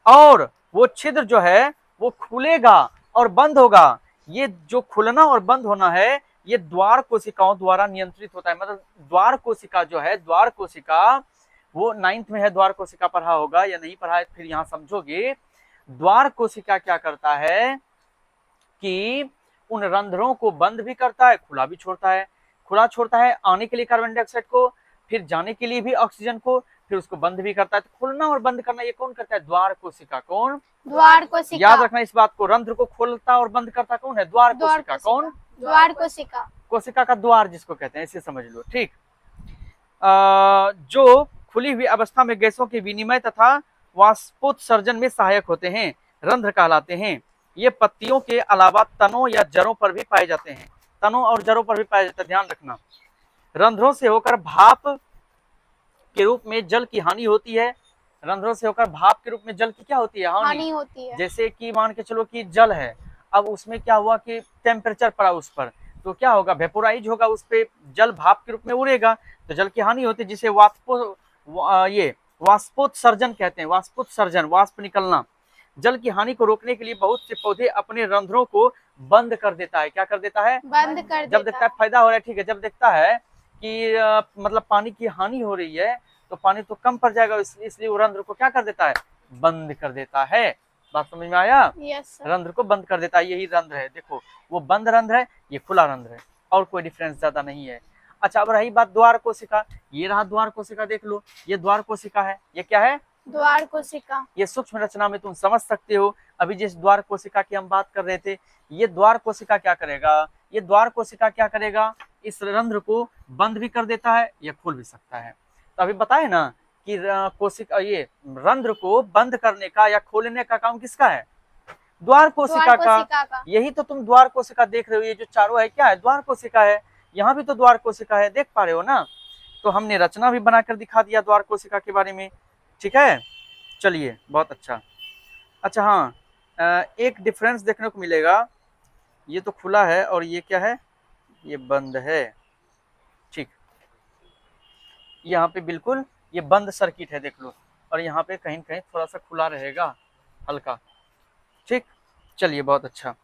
और वो छिद्र जो है वो खुलेगा और बंद होगा। ये जो खुलना और बंद होना है ये द्वार कोशिकाओं द्वारा नियंत्रित होता है। मतलब द्वार कोशिका जो है, द्वार कोशिका वो 9th में है, द्वार कोशिका पढ़ा होगा या नहीं पढ़ा है फिर यहाँ समझोगे। द्वार कोशिका क्या करता है कि उन रंध्रों को बंद भी करता है, खुला भी छोड़ता है। खुला छोड़ता है आने के लिए कार्बन डाइऑक्साइड को, फिर जाने के लिए भी ऑक्सीजन को, फिर उसको बंद भी करता है। तो खुलना और बंद करना ये कौन करता है? द्वार कोशिका। कौन? द्वार कोशिका। याद रखना इस बात को, रंध्र को खोलता और बंद करता कौन है? द्वार कोशिका। कौन? द्वार कोशिका। कोशिका का द्वार जिसको कहते हैं, इसे समझ लो। ठीक, जो खुली हुई अवस्था में गैसों के विनिमय तथा वाष्पोत्सर्जन में सहायक होते हैं, रंध्र कहलाते हैं। ये पत्तियों के अलावा तनों या जड़ों पर भी पाए जाते हैं। तनों और जड़ों पर भी पाए जाते हैं, ध्यान रखना। रंध्रों से होकर भाप के रूप में जल की हानि होती है। रंध्रों से होकर भाप के रूप में जल की क्या होती है? हानि होती है। जैसे कि मान के चलो कि जल है, अब उसमें क्या हुआ कि टेम्परेचर पड़ा उस पर, तो क्या होगा? वेपोराइज होगा, उस पे जल भाप के रूप में उड़ेगा, तो जल की हानि होती है, जिसे वाष्पोत्सर्जन कहते हैं। वाष्पोत्सर्जन, वाष्प निकलना। जल की हानि को रोकने के लिए बहुत से पौधे अपने रंध्रों को बंद कर देता है। क्या कर देता है? बंद कर देता जब देखता है फायदा हो रहा है, ठीक है, जब देखता है कि मतलब पानी की हानि हो रही है तो पानी तो कम पड़ जाएगा, इसलिए वो रंध्र को क्या कर देता है? बंद कर देता है। बात समझ में आया? Yes sir. रंध्र को बंद कर देता है, यही रंध्र है। देखो वो बंद रंध्र है, ये खुला रंध्र है, और कोई डिफरेंस ज्यादा नहीं है। अच्छा अब रही बात द्वार कोशिका, ये रहा द्वार कोशिका, देख लो ये द्वार कोशिका है। ये क्या है? द्वार कोशिका। ये सूक्ष्म रचना में तुम समझ सकते हो। अभी जिस द्वार कोशिका की हम बात कर रहे थे, ये द्वार कोशिका क्या करेगा? ये द्वार कोशिका क्या करेगा? इस रंध्र को बंद भी कर देता है, या खोल भी सकता है। तो अभी बताए ना कि कोशिका, ये रंध्र को बंद करने का या खोलने का काम किसका है? द्वार कोशिका का। यही तो तुम द्वार कोशिका देख रहे हो, ये जो चारों है क्या है? द्वार कोशिका है। यहाँ भी तो द्वार कोशिका है, देख पा रहे हो ना? तो हमने रचना भी बनाकर दिखा दिया द्वार कोशिका के बारे में। ठीक है, चलिए बहुत अच्छा। अच्छा हाँ, एक डिफरेंस देखने को मिलेगा, ये तो खुला है और ये क्या है? ये बंद है। ठीक, यहाँ पे बिल्कुल ये बंद सर्किट है, देख लो, और यहाँ पे कहीं कहीं थोड़ा सा खुला रहेगा, हल्का। ठीक, चलिए बहुत अच्छा,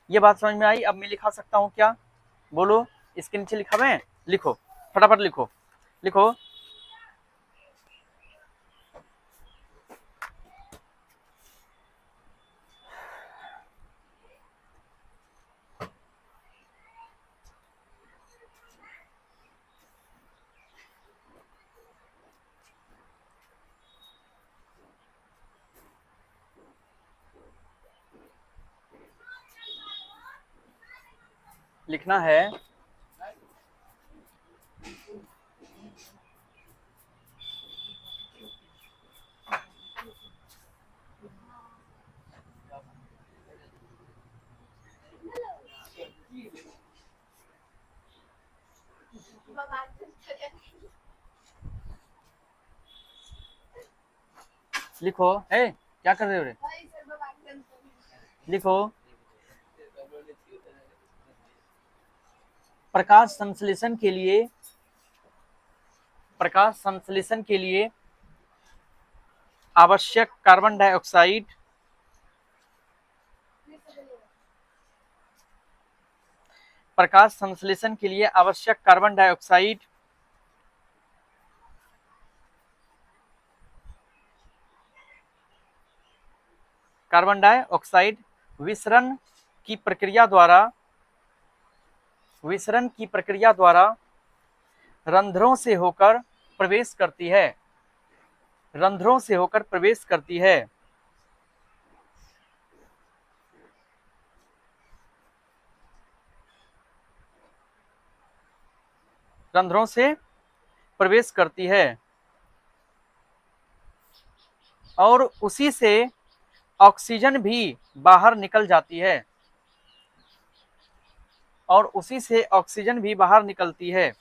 ये बात समझ में आई। अब मैं लिखा सकता हूँ क्या? बोलो, इसके नीचे लिखा मैं, लिखो फटाफट लिखो, लिखो। लिखना है लिखो। है क्या कर रहे हो रे? लिखो, प्रकाश संश्लेषण के लिए, प्रकाश संश्लेषण के लिए आवश्यक कार्बन डाइऑक्साइड, प्रकाश संश्लेषण के लिए आवश्यक कार्बन डाइऑक्साइड विसरण की प्रक्रिया द्वारा रंध्रों से होकर प्रवेश करती है, रंध्रों से होकर प्रवेश करती है। रंध्रों से प्रवेश करती है और उसी से ऑक्सीजन भी बाहर निकल जाती है, और उसी से ऑक्सीजन भी बाहर निकलती है।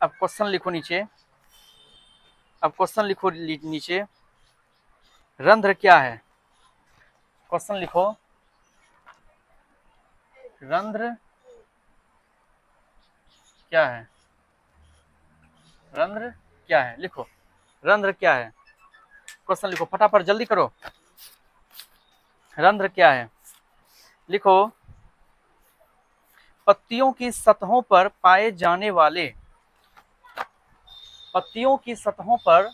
अब क्वेश्चन लिखो नीचे, अब क्वेश्चन लिखो नीचे, रंध्र क्या है? क्वेश्चन लिखो, रंध्र क्या है? रंध्र क्या है? लिखो, रंध्र क्या है? क्वेश्चन लिखो फटाफट, जल्दी करो। रंध्र क्या है? लिखो, पत्तियों की सतहों पर पाए जाने वाले, पत्तियों की सतहों पर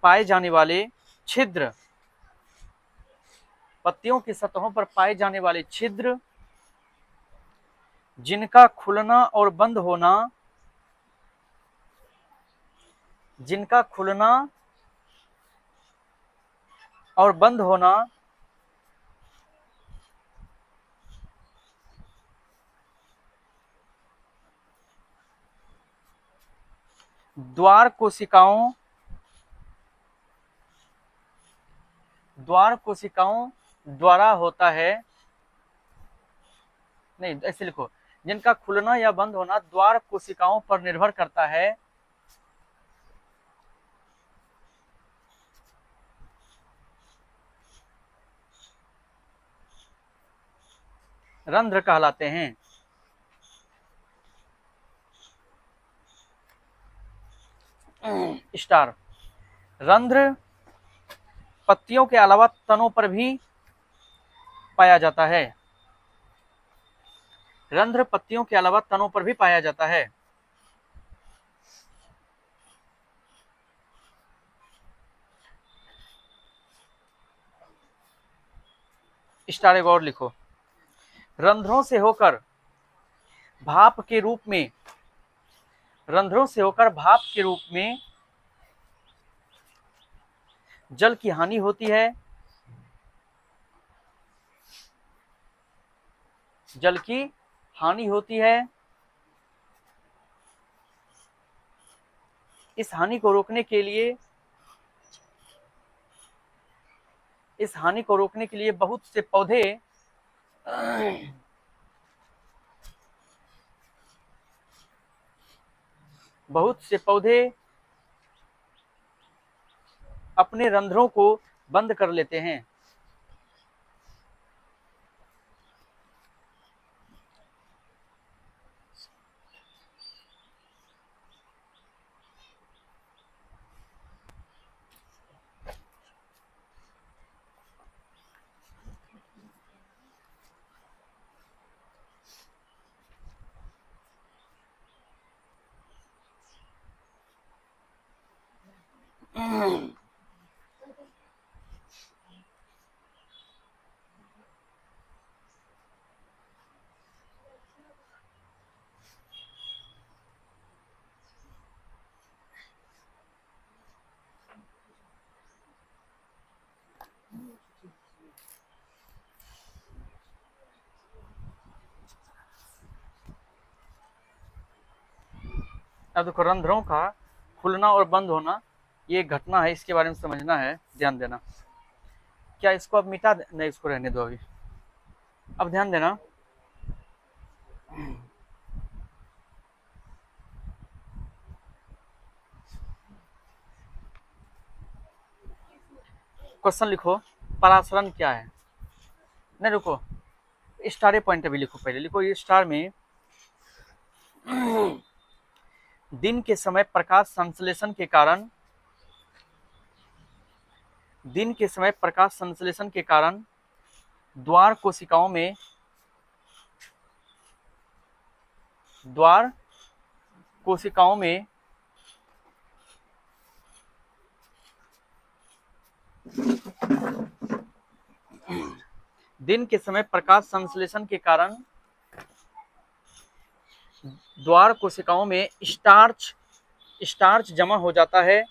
पाए जाने वाले छिद्र, पत्तियों की सतहों पर पाए जाने वाले छिद्र जिनका खुलना और बंद होना, जिनका खुलना और बंद होना द्वार कोशिकाओं द्वारा होता है। नहीं, ऐसे लिखो, जिनका खुलना या बंद होना द्वार कोशिकाओं पर निर्भर करता है, रंध्र कहलाते हैं। स्टार, रंध्र पत्तियों के अलावा तनों पर भी पाया जाता है। रंध्र पत्तियों के अलावा तनों पर भी पाया जाता है। स्टार एक और लिखो। रंध्रों से होकर भाप के रूप में, रंध्रों से होकर भाप के रूप में जल की हानि होती है, जल की हानि होती है। इस हानि को रोकने के लिए, इस हानि को रोकने के लिए बहुत से पौधे अपने रंध्रों को बंद कर लेते हैं। अब देखो, रंध्रों का खुलना और बंद होना ये एक घटना है, इसके बारे में समझना है, ध्यान देना। क्या इसको अब मिटा दे? नहीं, इसको रहने दो अभी। अब ध्यान देना, क्वेश्चन लिखो, परासरण क्या है? नहीं रुको, स्टार पॉइंट अभी लिखो, पहले लिखो ये स्टार में दिन के समय प्रकाश संश्लेषण के कारण, दिन के समय प्रकाश संश्लेषण के कारण द्वार कोशिकाओं में, द्वार कोशिकाओं में दिन के समय प्रकाश संश्लेषण के कारण द्वार कोशिकाओं में स्टार्च जमा हो जाता है,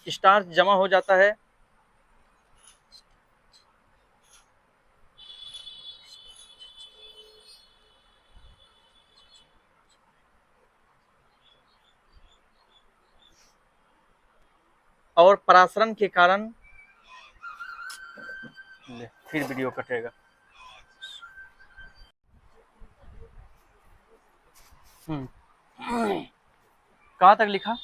स्टार्च जमा हो जाता है। और परासरण के कारण, फिर वीडियो कटेगा। कहाँ तक लिखा?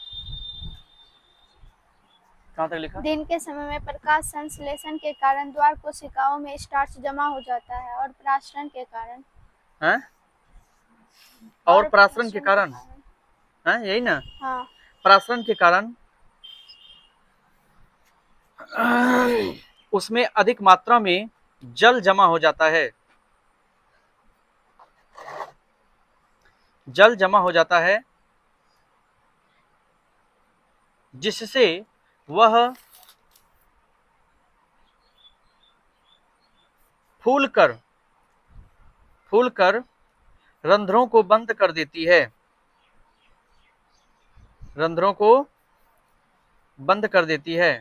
कहाँ तक लिखा? दिन के समय में प्रकाश संश्लेषण के कारण द्वार कोशिकाओं में स्टार्च जमा हो जाता है और परासरण के कारण, हैं? और परासरण के कारण, हैं? यही ना? हाँ। परासरण के कारण उसमें अधिक मात्रा में जल जमा हो जाता है, जल जमा हो जाता है, जिससे वह फूलकर रंध्रों को बंद कर देती है, रंध्रों को बंद कर देती है।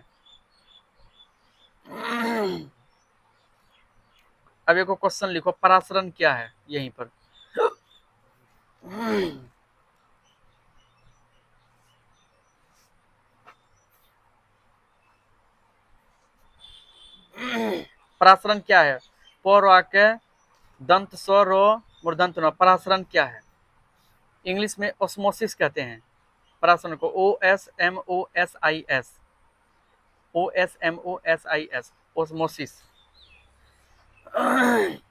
अब एक क्वेश्चन लिखो, परासरण क्या है? यहीं पर परासरण क्या है? पौर्वाक्य दंत स्वर मूर्धन्य न। परासरण क्या है? इंग्लिश में ऑस्मोसिस कहते हैं परासरण को, OSMOSIS, OSMOSIS, ऑस्मोसिस।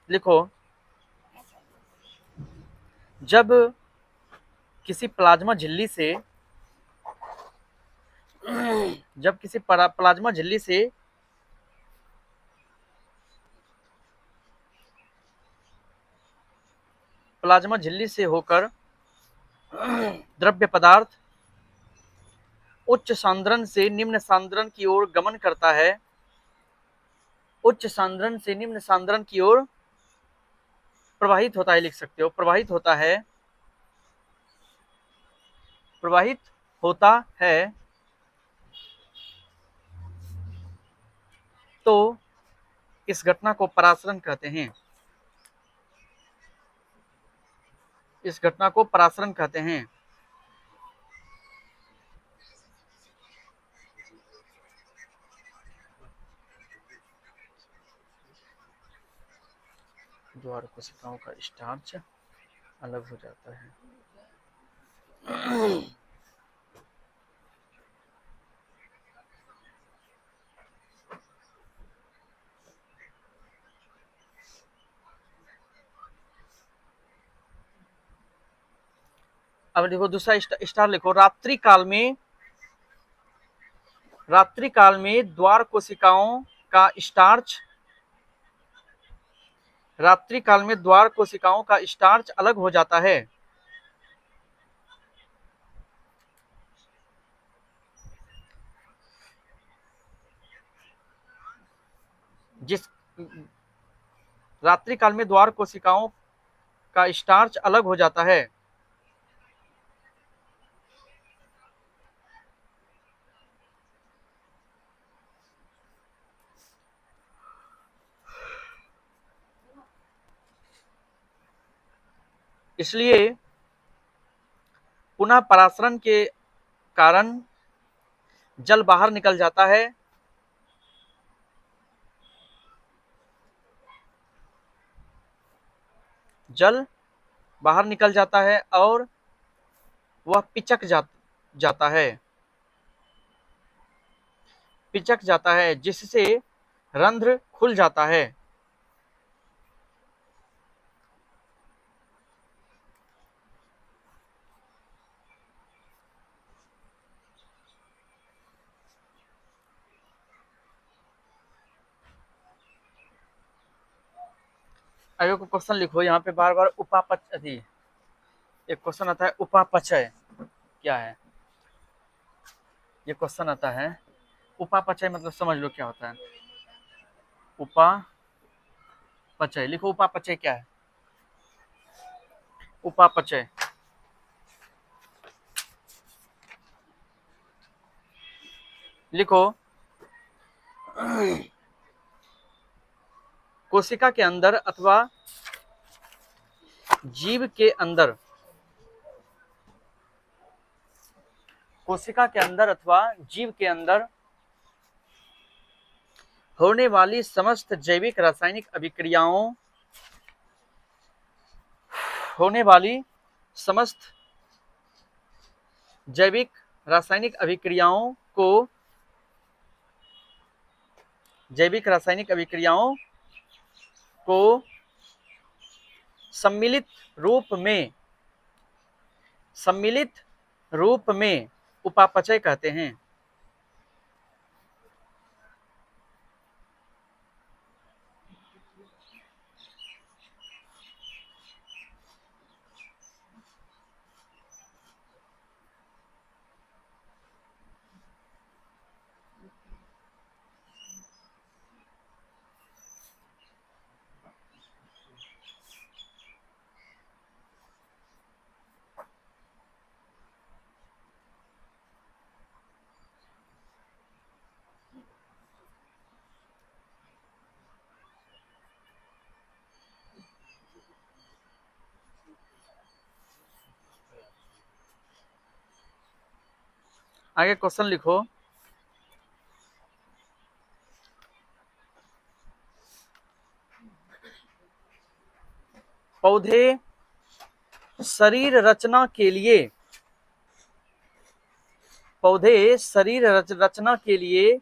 लिखो, जब किसी प्लाज्मा झिल्ली से, जब किसी प्लाज्मा झिल्ली से प्लाज्मा झिल्ली से होकर द्रव्य पदार्थ उच्च सांद्रण से निम्न सांद्रण की ओर गमन करता है, उच्च सांद्रण से निम्न सांद्रण की ओर प्रवाहित होता है, लिख सकते हो प्रवाहित होता है, प्रवाहित होता है, तो इस घटना को परासरण कहते हैं, इस घटना को परासरण कहते हैं। द्वार कोशिकाओं का स्टार्च अलग हो जाता है। अब देखो दूसरा स्टार लिखो, रात्रि काल में द्वार कोशिकाओं का स्टार्च, रात्रि काल में द्वार कोशिकाओं का स्टार्च अलग हो जाता है। जिस रात्रि काल में द्वार कोशिकाओं का स्टार्च अलग हो जाता है, इसलिए पुनः परासरण के कारण जल बाहर निकल जाता है, जल बाहर निकल जाता है और वह जाता है, पिचक जाता है, जिससे रंध्र खुल जाता है। आगे को क्वेश्चन लिखो, यहाँ पे बार बार उपापचय, एक क्वेश्चन आता है उपापचय क्या है, ये क्वेश्चन आता है। उपापचय मतलब समझ लो क्या होता है। उपापचय लिखो, उपापचय क्या है। उपापचय लिखो, कोशिका के अंदर अथवा जीव के अंदर, कोशिका के अंदर अथवा जीव के अंदर होने वाली समस्त जैविक रासायनिक अभिक्रियाओं, होने वाली समस्त जैविक रासायनिक अभिक्रियाओं को, जैविक रासायनिक अभिक्रियाओं को सम्मिलित रूप में उपापचय कहते हैं। आगे क्वेश्चन लिखो, पौधे शरीर रचना के लिए, पौधे शरीर रचना के लिए,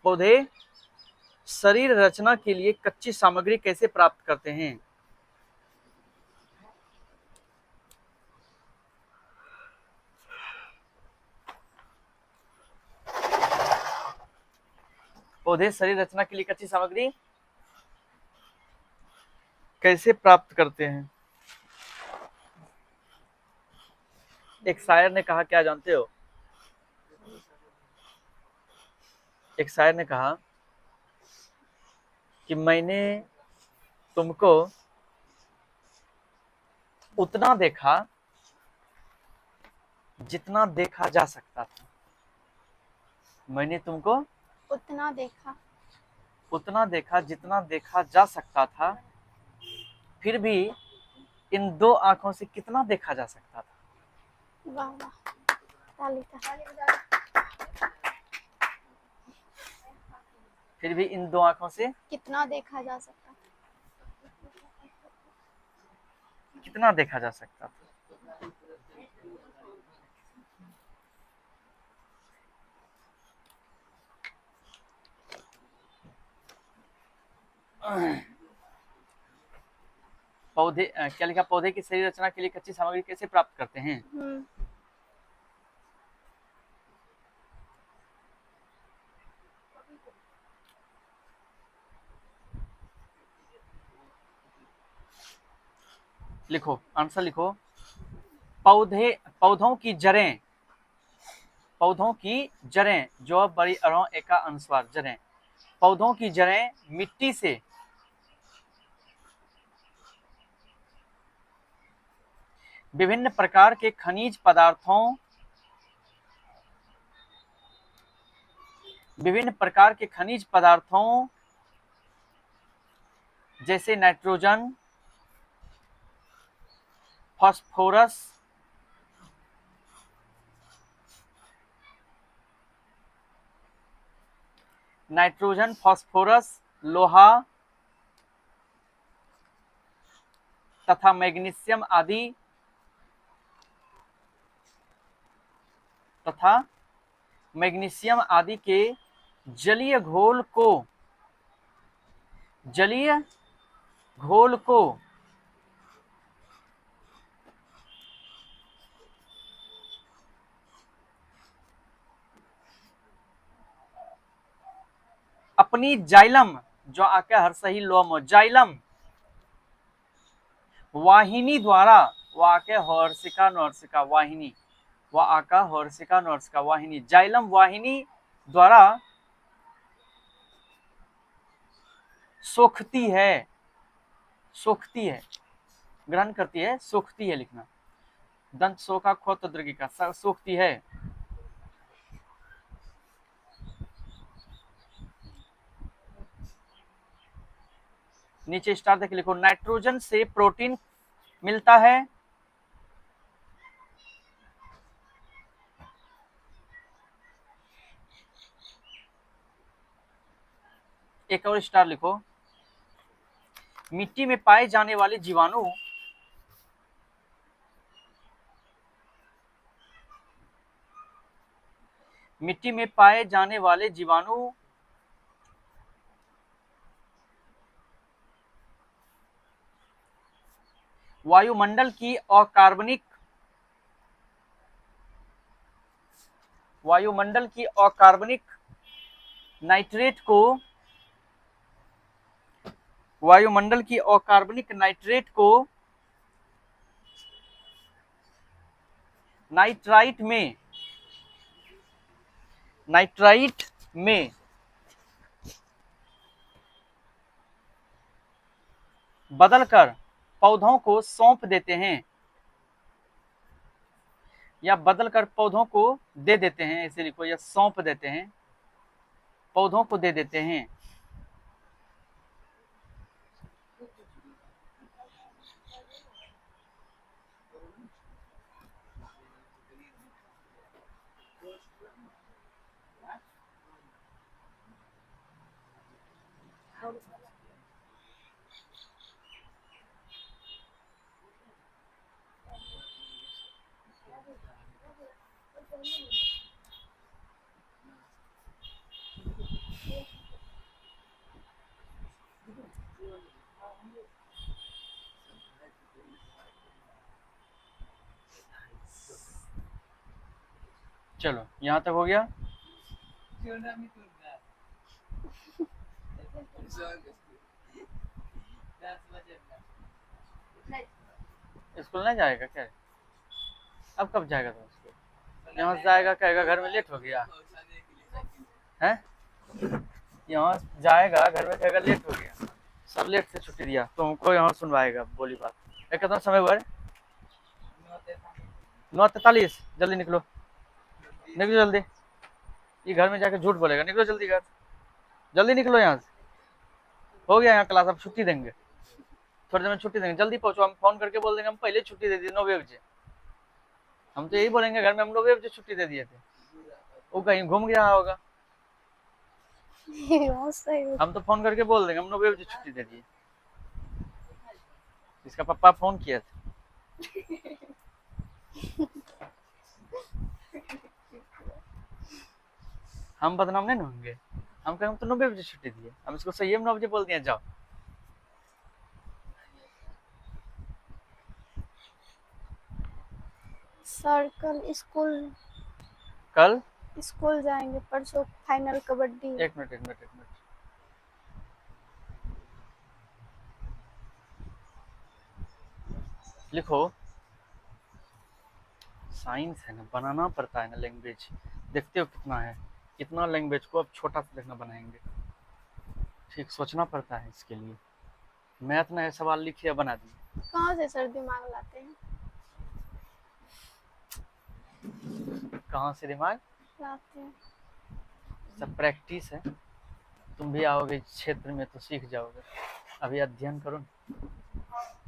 पौधे शरीर रचना के लिए कच्ची सामग्री कैसे प्राप्त करते हैं। पौधे शरीर रचना के लिए कच्ची सामग्री कैसे प्राप्त करते हैं? एक शायर ने कहा, क्या जानते हो? एक शायर ने कहा कि मैंने तुमको उतना देखा जितना देखा जा सकता था। मैंने तुमको उतना देखा जितना देखा जा सकता था, फिर भी इन दो आंखों से कितना देखा जा सकता था? वाह वाह, ताली ताली। फिर भी इन दो आंखों से कितना देखा जा सकता। कितना देखा जा सकता था? पौधे क्या लिखा? पौधे की सही रचना के लिए कच्ची सामग्री कैसे प्राप्त करते हैं? लिखो, आंसर लिखो। पौधों की जड़ें जो बड़ी अरों एका अनुस्वार जड़ें, पौधों की जड़ें मिट्टी से विभिन्न प्रकार के खनिज पदार्थों जैसे नाइट्रोजन, फास्फोरस, लोहा तथा मैग्नीशियम आदि के जलीय घोल को अपनी जाइलम, जो आके हर सही लोम जाइलम वाहिनी द्वारा, वो आके हर्षिका नौर्सिका वाहिनी, वह आका हर्षिका नौर्सिका वाहिनी, जाइलम वाहिनी द्वारा सोखती है, ग्रहण करती है, सोखती है लिखना, दंत सो का खो तद्रगी का सोखती है। नीचे स्टार देख लिखो, नाइट्रोजन से प्रोटीन मिलता है, एक और स्टार लिखो, मिट्टी में पाए जाने वाले जीवाणु वायुमंडल की अकार्बनिक नाइट्रेट को नाइट्राइट में बदलकर पौधों को सौंप देते हैं, या बदलकर पौधों को दे देते हैं, ऐसे लिखो, या सौंप देते हैं, पौधों को दे देते हैं। चलो यहाँ तक हो गया। स्कूल नहीं जाएगा क्या? अब कब जाएगा तुम स्कूल? यहाँ से जाएगा, कहेगा घर में लेट हो गया है, यहाँ जाएगा घर में कहेगा लेट हो गया, सब लेट से छुट्टी दिया, तुमको यहाँ सुनवाएगा बोली बात। कितना समय हुआ है? 9:43। जल्दी निकलो, निकलो जल्दी। ये घर में जाके झूठ बोलेगा, निकलो जल्दी घर, जल्दी निकलो यहाँ से। हो गया यहाँ क्लास, अब छुट्टी देंगे, थोड़ी देर में छुट्टी देंगे, जल्दी पहुंचो। हम फोन करके बोल देंगे हम पहले छुट्टी दे दी 9 बजे। हम तो यही बोलेंगे घर में हम 9 बजे छुट्टी दे दिए थे, वो कहीं घूम गया होगा। हम तो फोन करके बोल देंगे हम 9 बजे छुट्टी दे दिए। इसका पापा फोन किया था। हम बदनाम नहीं होंगे, हम कहें हम तो 9 बजे छुट्टी दिए, हम इसको सही 9 बजे बोल दिए जाओ। सर कल स्कूल जाएंगे, परसों फाइनल कबड्डी। एक मिनट। लिखो, साइंस है ना, बनाना पड़ता है ना लैंग्वेज। देखते हो कितना है, इतना लैंग्वेज को अब छोटा सा देखना बनाएंगे, ठीक सोचना पड़ता है इसके लिए। मैथ ना सवाल लिखिए बना दिए। कहाँ से सर दिमाग लाते हैं? कहाँ से दिमाग लाते हैं? सब प्रैक्टिस है, तुम भी आओगे इस क्षेत्र में तो सीख जाओगे। अभी अध्ययन करो,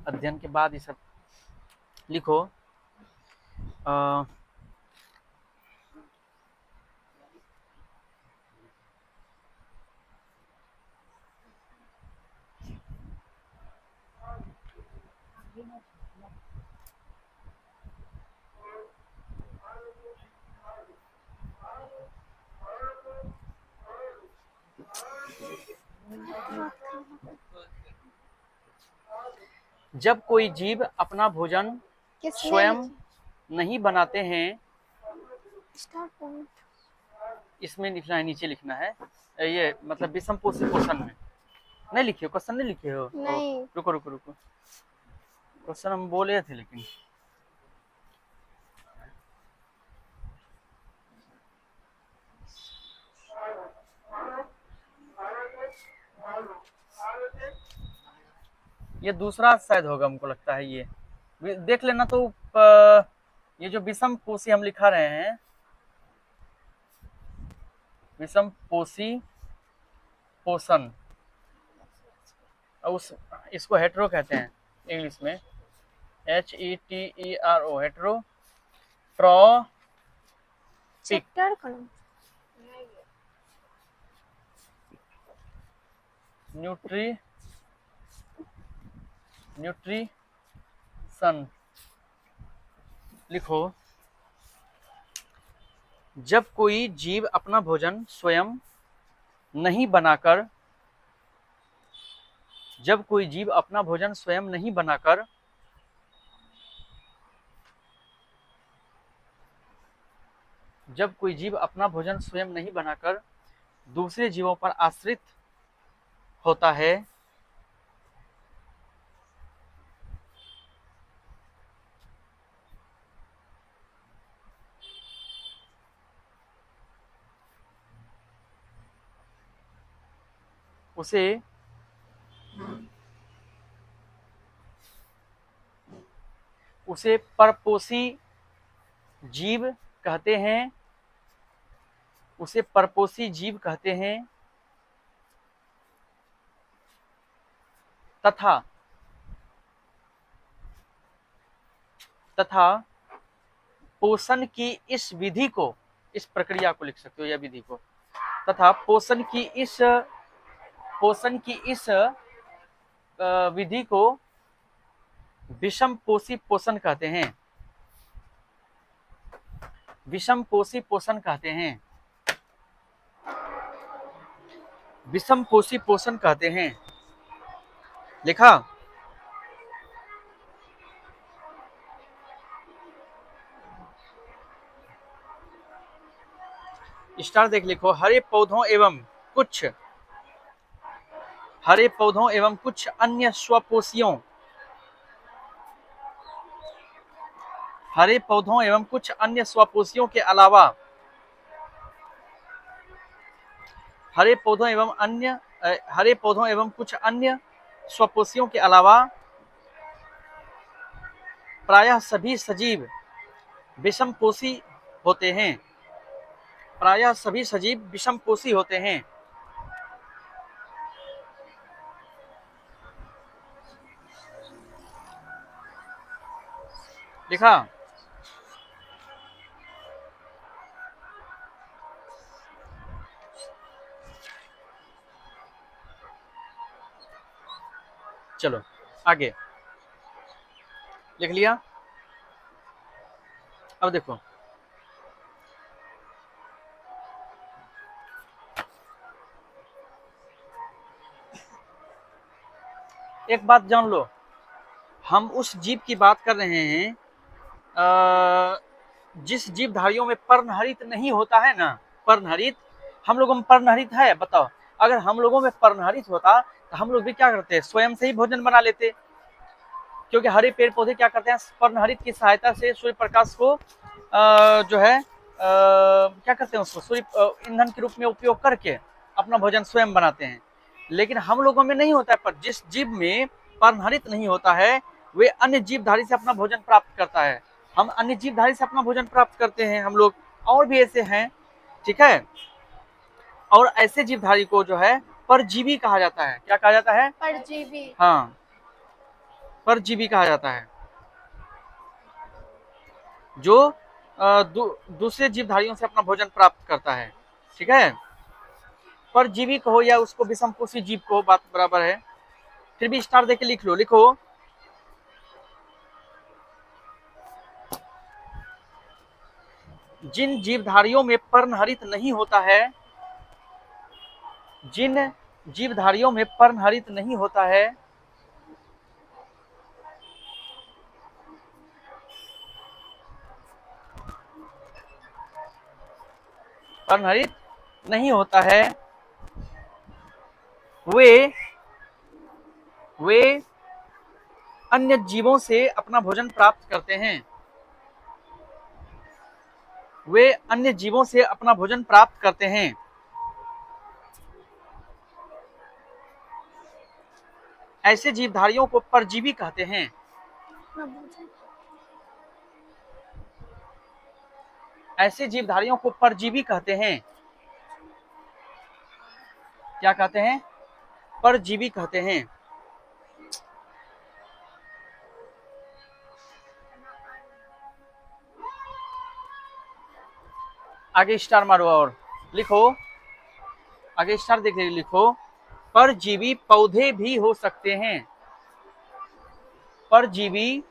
अध्ययन के बाद ये सब लिखो। जब कोई जीव अपना भोजन किसने स्वयं लिखी? नहीं बनाते हैं, स्टार पॉइंट। इसमें लिखना है, नीचे लिखना है, ये मतलब विषम पोषी पोषण में नहीं लिखे हो, क्वेश्चन नहीं लिखे हो? नहीं। रुको, क्वेश्चन हम बोले थे लेकिन ये दूसरा शायद होगा, हमको लगता है ये देख लेना। तो ये जो विषम पोषी हम लिखा रहे हैं, विषम पोषी पोषण, उस इसको हेटेरो कहते हैं इंग्लिश में, HETERO, हेटेरो ट्रॉपिक। चैप्टर का नाम न्यूट्रिशन लिखो। जब कोई जीव अपना भोजन स्वयं नहीं बनाकर, जब कोई जीव अपना भोजन स्वयं नहीं बनाकर जब कोई जीव अपना भोजन स्वयं नहीं बनाकर दूसरे जीवों पर आश्रित होता है, उसे परपोषी जीव कहते हैं, उसे परपोषी जीव कहते हैं। तथा पोषण की इस विधि को, इस प्रक्रिया को लिख सकते हो या विधि को, तथा पोषण की इस विधि को विषम पोषी पोषण कहते हैं, विषम पोषी पोषण कहते हैं, विषम पोषी पोषण कहते हैं। लिखा? स्टार देख लिखो। हरे पौधों एवं कुछ अन्य स्वपोषियों हरे पौधों एवं कुछ अन्य स्वपोषियों के अलावा हरे पौधों एवं कुछ अन्य स्वपोषियों के अलावा प्रायः सभी सजीव विषमपोषी होते हैं। प्रायः सभी सजीव विषमपोषी होते हैं। लिखा? चलो आगे लिख लिया। अब देखो, एक बात जान लो, हम उस जीव की बात कर रहे हैं जिस जीवधारियों में पर्णहरित नहीं होता है ना, पर्णहरित, हम लोगों में पर्णहरित है? बताओ, अगर हम लोगों में पर्णहरित होता तो हम लोग भी क्या करते हैं, स्वयं से ही भोजन बना लेते, क्योंकि हरे पेड़ पौधे क्या करते हैं, पर्णहरित की सहायता से सूर्य प्रकाश को जो है क्या करते हैं, उसको सूर्य ईंधन के रूप में उपयोग करके अपना भोजन स्वयं बनाते हैं। लेकिन हम लोगों में नहीं होता है, पर जिस जीव में पर्णहरित नहीं होता है वे अन्य जीवधारी से अपना भोजन प्राप्त करता है। हम अन्य जीवधारी से अपना भोजन प्राप्त करते हैं हम लोग, और भी ऐसे हैं, ठीक है। और ऐसे जीवधारी को जो है परजीवी कहा जाता है। क्या कहा जाता है? परजीवी। हाँ, परजीवी कहा जाता है, जो दूसरे जीवधारियों से अपना भोजन प्राप्त करता है, ठीक है। परजीवी कहो या उसको विषमपोषी जीव कहो, बात बराबर है। फिर भी स्टार देके लिख लो, लिखो जिन जीवधारियों में पर्णहरित नहीं होता है, जिन जीवधारियों में पर्णहरित नहीं होता है, पर्णहरित नहीं होता है, वे अन्य जीवों से अपना भोजन प्राप्त करते हैं। वे अन्य जीवों से अपना भोजन प्राप्त करते हैं। ऐसे जीवधारियों को परजीवी कहते हैं। ऐसे जीवधारियों को परजीवी कहते हैं। क्या कहते हैं? परजीवी कहते हैं। आगे स्टार मारो और लिखो, आगे स्टार देख लिखो, परजीवी पौधे भी हो सकते हैं। परजीवी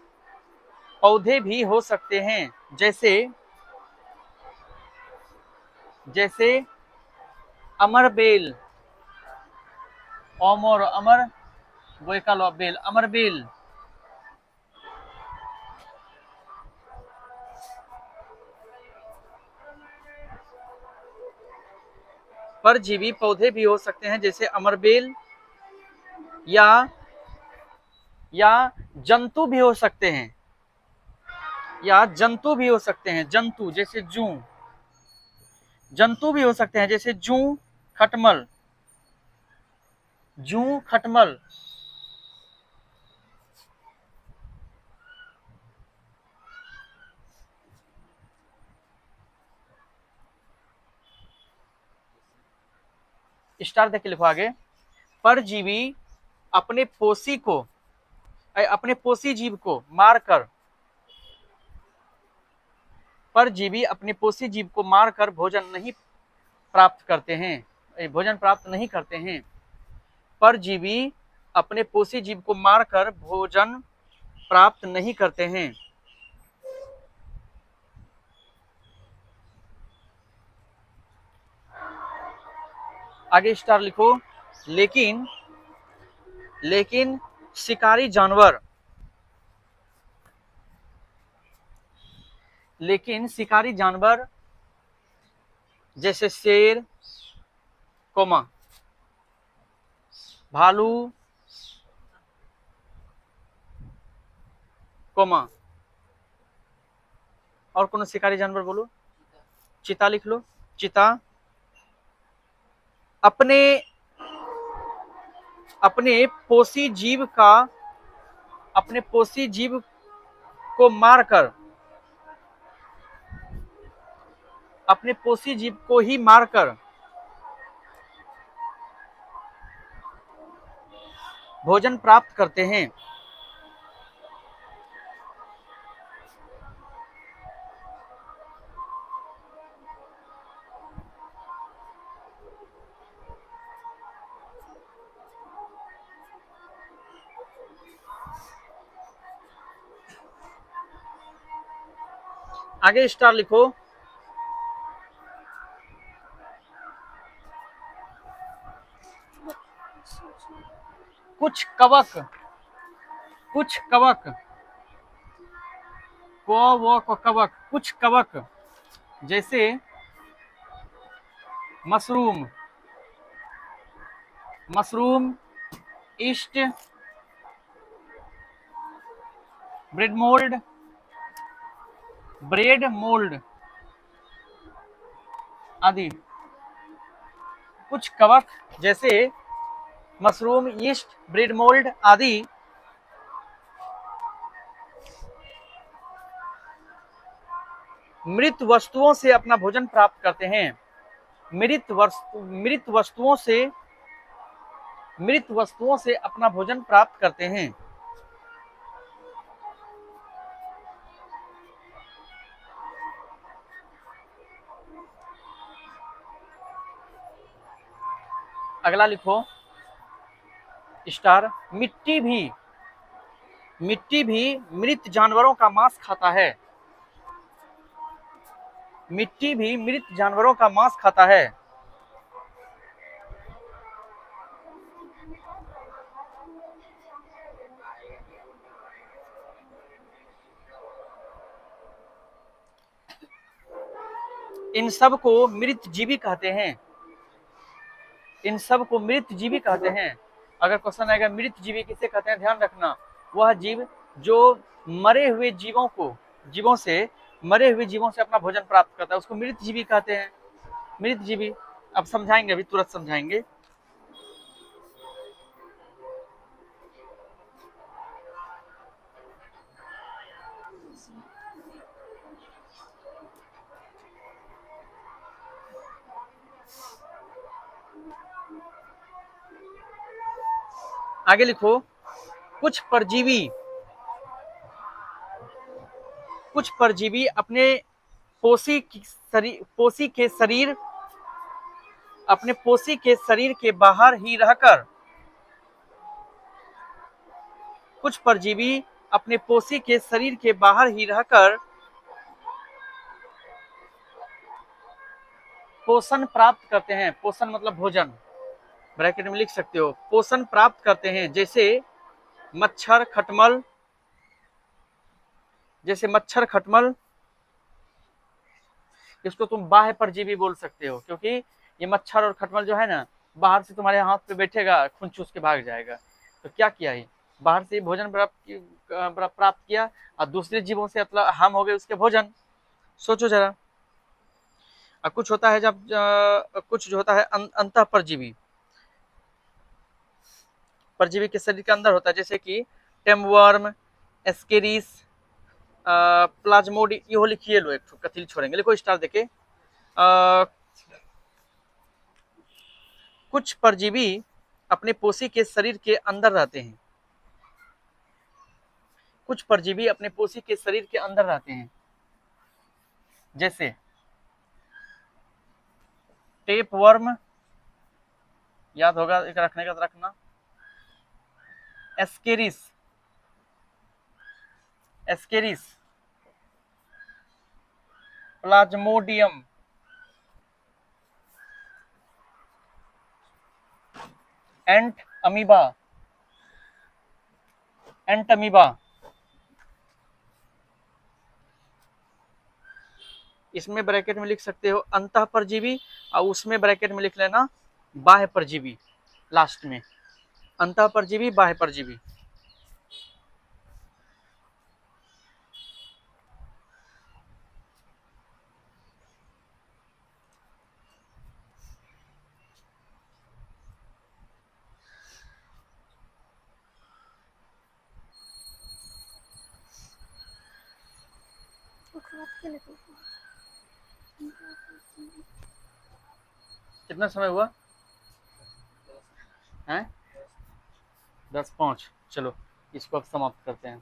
पौधे भी हो सकते हैं, जैसे अमरबेल, अमर अमर बोयकालो बेल, अमरबेल, परजीवी पौधे भी हो सकते हैं जैसे अमरबेल, या जंतु भी हो सकते हैं, या जंतु भी हो सकते हैं, जंतु जैसे जू, जंतु भी हो सकते हैं जैसे जू, खटमल, जू खटमल। स्टार देख के लिखो आगे, परजीवी अपने पोषी जीव को मारकर, परजीवी अपने पोषी जीव को मारकर भोजन प्राप्त नहीं करते हैं। परजीवी अपने पोषी जीव को मारकर भोजन प्राप्त नहीं करते हैं। आगे स्टार लिखो, लेकिन शिकारी जानवर जैसे शेर, भालू, और कोनो शिकारी जानवर बोलो। चीता लिख लो। चीता अपने अपने पोषी जीव को मारकर, अपने पोषी जीव को ही मारकर भोजन प्राप्त करते हैं। आगे स्टार लिखो। कुछ कवक कवक, कुछ कवक जैसे मशरूम, ईस्ट, ब्रेड मोल्ड आदि। कुछ कवक जैसे मशरूम, ईस्ट, ब्रेड मोल्ड आदि मृत वस्तुओं से अपना भोजन प्राप्त करते हैं। मृत वस्तुओं से अपना भोजन प्राप्त करते हैं। अगला लिखो स्टार। मिट्टी भी मृत जानवरों का मांस खाता है। मिट्टी भी मृत जानवरों का मांस खाता है। इन सब को मृत जीवी कहते हैं। इन सब को मृत जीवी कहते हैं। अगर क्वेश्चन आएगा मृत जीवी किसे कहते हैं, ध्यान रखना, वह जीव जो मरे हुए जीवों से अपना भोजन प्राप्त करता है, उसको मृत जीवी कहते हैं। मृत जीवी अब समझाएंगे, अभी तुरंत समझाएंगे। आगे लिखो। कुछ परजीवी अपने पोषी के शरीर के बाहर ही रहकर, कुछ परजीवी अपने पोषी के शरीर के बाहर ही रहकर पोषण प्राप्त करते हैं। पोषण मतलब भोजन, ब्रैकेट में लिख सकते हो। पोषण प्राप्त करते हैं, जैसे मच्छर, खटमल। इसको तुम बाह्य परजीवी बोल सकते हो, क्योंकि ये मच्छर और खटमल जो है ना, बाहर से तुम्हारे हाथ पे बैठेगा, खून चूस के भाग जाएगा। तो क्या किया है, बाहर से भोजन प्राप्त किया और दूसरे जीवों से मतलब हम हो गए उसके भोजन। सोचो जरा। कुछ होता है कुछ जो होता है अंतः परजीवी के शरीर के अंदर होता है, जैसे कि टेमवर्म, एस्केरिस, प्लाज्मोडियम। ये लिखिए लो, एक कथी छोड़ेंगे, लिखो स्टार देके। कुछ परजीवी अपने पोषी के शरीर के अंदर रहते हैं। कुछ परजीवी अपने पोषी के शरीर के अंदर रहते हैं, जैसे टेपवर्म, याद होगा एक रखने का, रखना। एस्केरिस, प्लाज्मोडियम, एंट अमीबा। इसमें ब्रैकेट में लिख सकते हो अंतः परजीवी, और उसमें ब्रैकेट में लिख लेना बाह्य परजीवी, लास्ट में अंतः परजीवी, बाह्य परजीवी। कितना समय हुआ हैं? 10:05। चलो इसको अब समाप्त करते हैं।